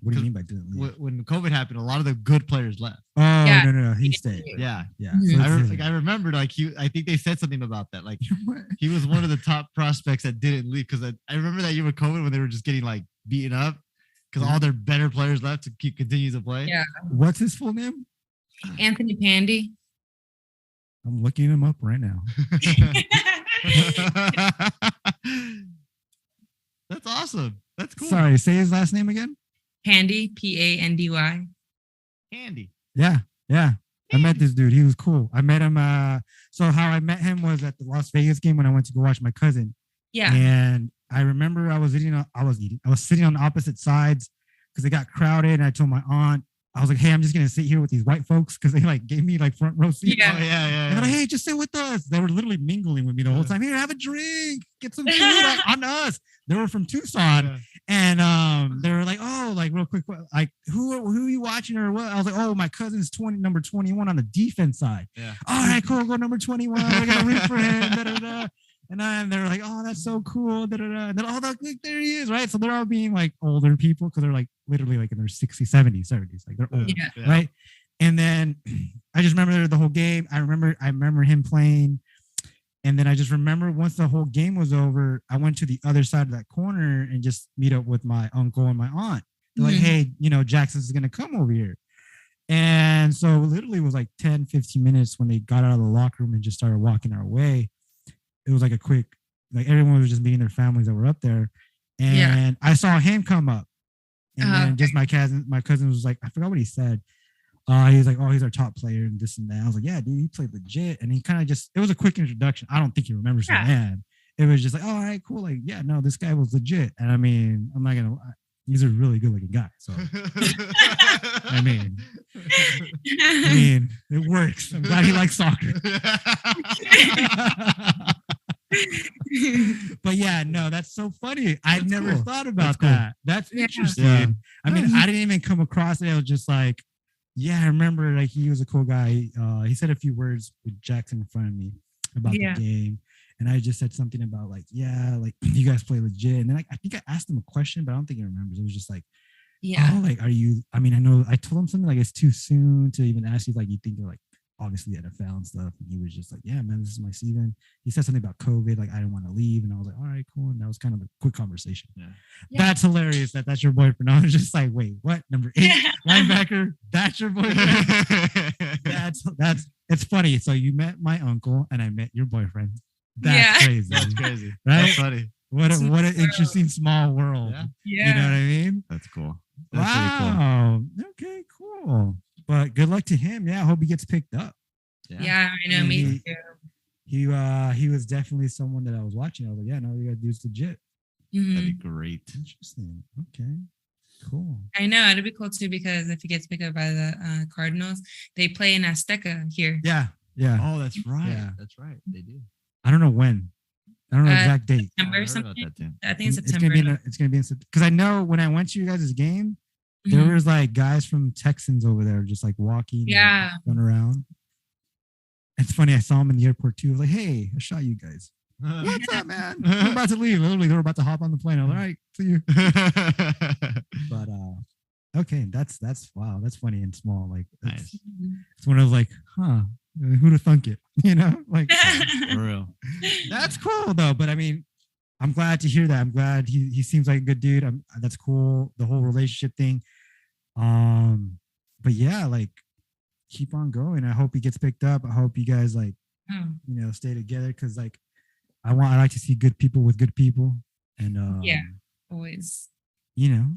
What do you mean by didn't leave? When COVID happened, a lot of the good players left. Oh, yeah. No. He stayed. Yeah. Mm-hmm. So I remembered like I think they said something about that. Like he was one of the top prospects that didn't leave. Because I remember that year with COVID when they were just getting like beaten up. Because all their better players left to continue to play. Yeah. What's his full name? Anthony Pandy. I'm looking him up right now. That's awesome. That's cool. Sorry, say his last name again. Pandy, Pandy. Handy. Yeah. I met this dude. He was cool. I met him. So how I met him was at the Las Vegas game when I went to go watch my cousin. Yeah. And I remember I was sitting on opposite sides because it got crowded. And I told my aunt, I was like, hey, I'm just gonna sit here with these white folks because they like gave me like front row seats. Yeah. Oh, yeah. And they're like, hey, just sit with us. They were literally mingling with me the whole time. Here, have a drink, get some food on us. They were from Tucson, and they were like, oh, like real quick, like who are you watching or what? I was like, oh, my cousin's number 21 on the defense side. Yeah. All right, cool, go number 21. We're gonna root for him. Da, da, da. And then they were like, oh, that's so cool. Da, da, da. And then, oh, look, there he is, right? So they're all being like older people because they're like literally like in their 60s, 70s, 70s. Like they're old, right? And then I just remember the whole game. I remember him playing. And then I just remember once the whole game was over, I went to the other side of that corner and just meet up with my uncle and my aunt. They're like, hey, Jackson's going to come over here. And so literally it was like 10, 15 minutes when they got out of the locker room and just started walking our way. It was like a quick, like everyone was just meeting their families that were up there. And I saw him come up. And then just my cousin was like, I forgot what he said. He was like, oh, he's our top player and this and that. I was like, yeah, dude, he played legit. And he kind of it was a quick introduction. I don't think he remembers the man. It was just like, oh, all right, cool. Like, yeah, no, this guy was legit. And I mean, I'm not going to, he's a really good looking guy. So I mean, it works. I'm glad he likes soccer. But yeah, no, that's so funny. I've never thought about that. That's interesting. Yeah. I mean, I didn't even come across it. I was just like, yeah, I remember like he was a cool guy. He said a few words with Jackson in front of me about the game. And I just said something about like, yeah, like you guys play legit. And then I think I asked him a question, but I don't think he remembers. It was just like, oh, like, are you, I mean, I know I told him something like it's too soon to even ask you, like, you think you're like, obviously NFL and stuff. And he was just like, yeah, man, this is my season. He said something about COVID, like I didn't want to leave. And I was like, all right, cool. And that was kind of a quick conversation. Yeah. That's hilarious that's your boyfriend. I was just like, wait, what? Number 8 linebacker? That's your boyfriend? That's it's funny. So you met my uncle and I met your boyfriend. That's crazy. That's crazy. Right? That's funny. What an interesting small world. Yeah. You know what I mean? That's cool. That's wow. Really cool. Okay, cool. But good luck to him. Yeah, I hope he gets picked up. Yeah, I know. Me too. He was definitely someone that I was watching. I was like, yeah, no, you gotta do is legit. Mm-hmm. That'd be great. Interesting. Okay. Cool. I know it'd be cool too because if he gets picked up by the Cardinals, they play in Azteca here. Yeah. Yeah. Oh, that's right. Yeah. That's right. They do. I don't know when. I don't know exact date. September something. I think September. It's gonna be in September because I know when I went to you guys' game, there was like guys from Texans over there just like walking, going around. It's funny. I saw them in the airport too. I was like, hey, I shot you guys. What's up, man? We're about to leave. Literally, they were about to hop on the plane. I was like, all right, see you. But okay, that's wow. That's funny and small. Like, nice. It's one of those like, huh? Who'd have thunk it? You know, like for real. That's cool though. But I mean, I'm glad to hear that. I'm glad he seems like a good dude. That's cool. The whole relationship thing. But yeah, like keep on going. I hope he gets picked up. I hope you guys like, stay together because like I like to see good people with good people. And always.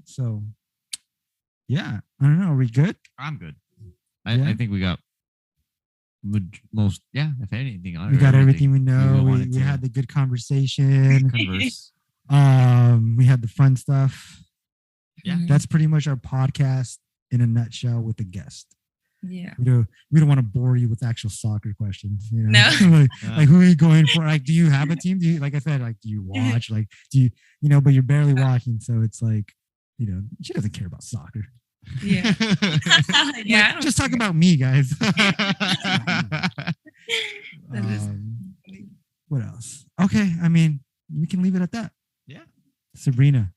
So yeah, I don't know. Are we good? I'm good. I think we got most. Yeah, if anything, we got everything we know. We had the good conversation. Converse. We had the fun stuff. Yeah, that's pretty much our podcast in a nutshell with a guest. Yeah, we don't want to bore you with actual soccer questions. No, like who are you going for? Like, do you have a team? Do you, like I said, like, do you watch? Like, do you, but you're barely watching, so it's like, she doesn't care about soccer. Yeah, yeah. Just talk about me, guys. What else? Okay, I mean, we can leave it at that. Yeah, Sabrina.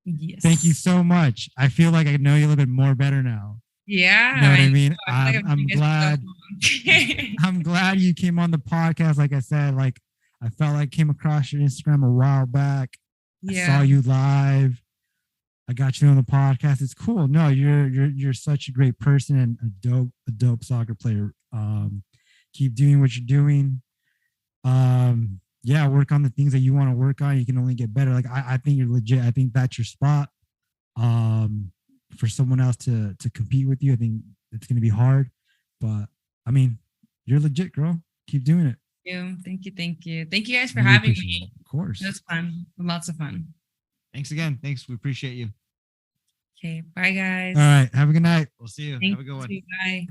Yes. Thank you so much. I feel like I know you a little bit more better now. Yeah. You know what I mean? I'm glad. I'm glad you came on the podcast. Like I said, like I felt like I came across your Instagram a while back. Yeah. I saw you live. I got you on the podcast. It's cool. No, you're such a great person and a dope soccer player. Keep doing what you're doing. Work on the things that you want to work on. You can only get better. Like I think you're legit. I think that's your spot. For someone else to compete with you, I think it's going to be hard. But I mean, you're legit, girl. Keep doing it. Thank you. Thank you guys for having me. Of course. It was fun. Lots of fun. Thanks again. Thanks. We appreciate you. Okay. Bye, guys. All right. Have a good night. We'll see you. Thank Have a good one. Bye.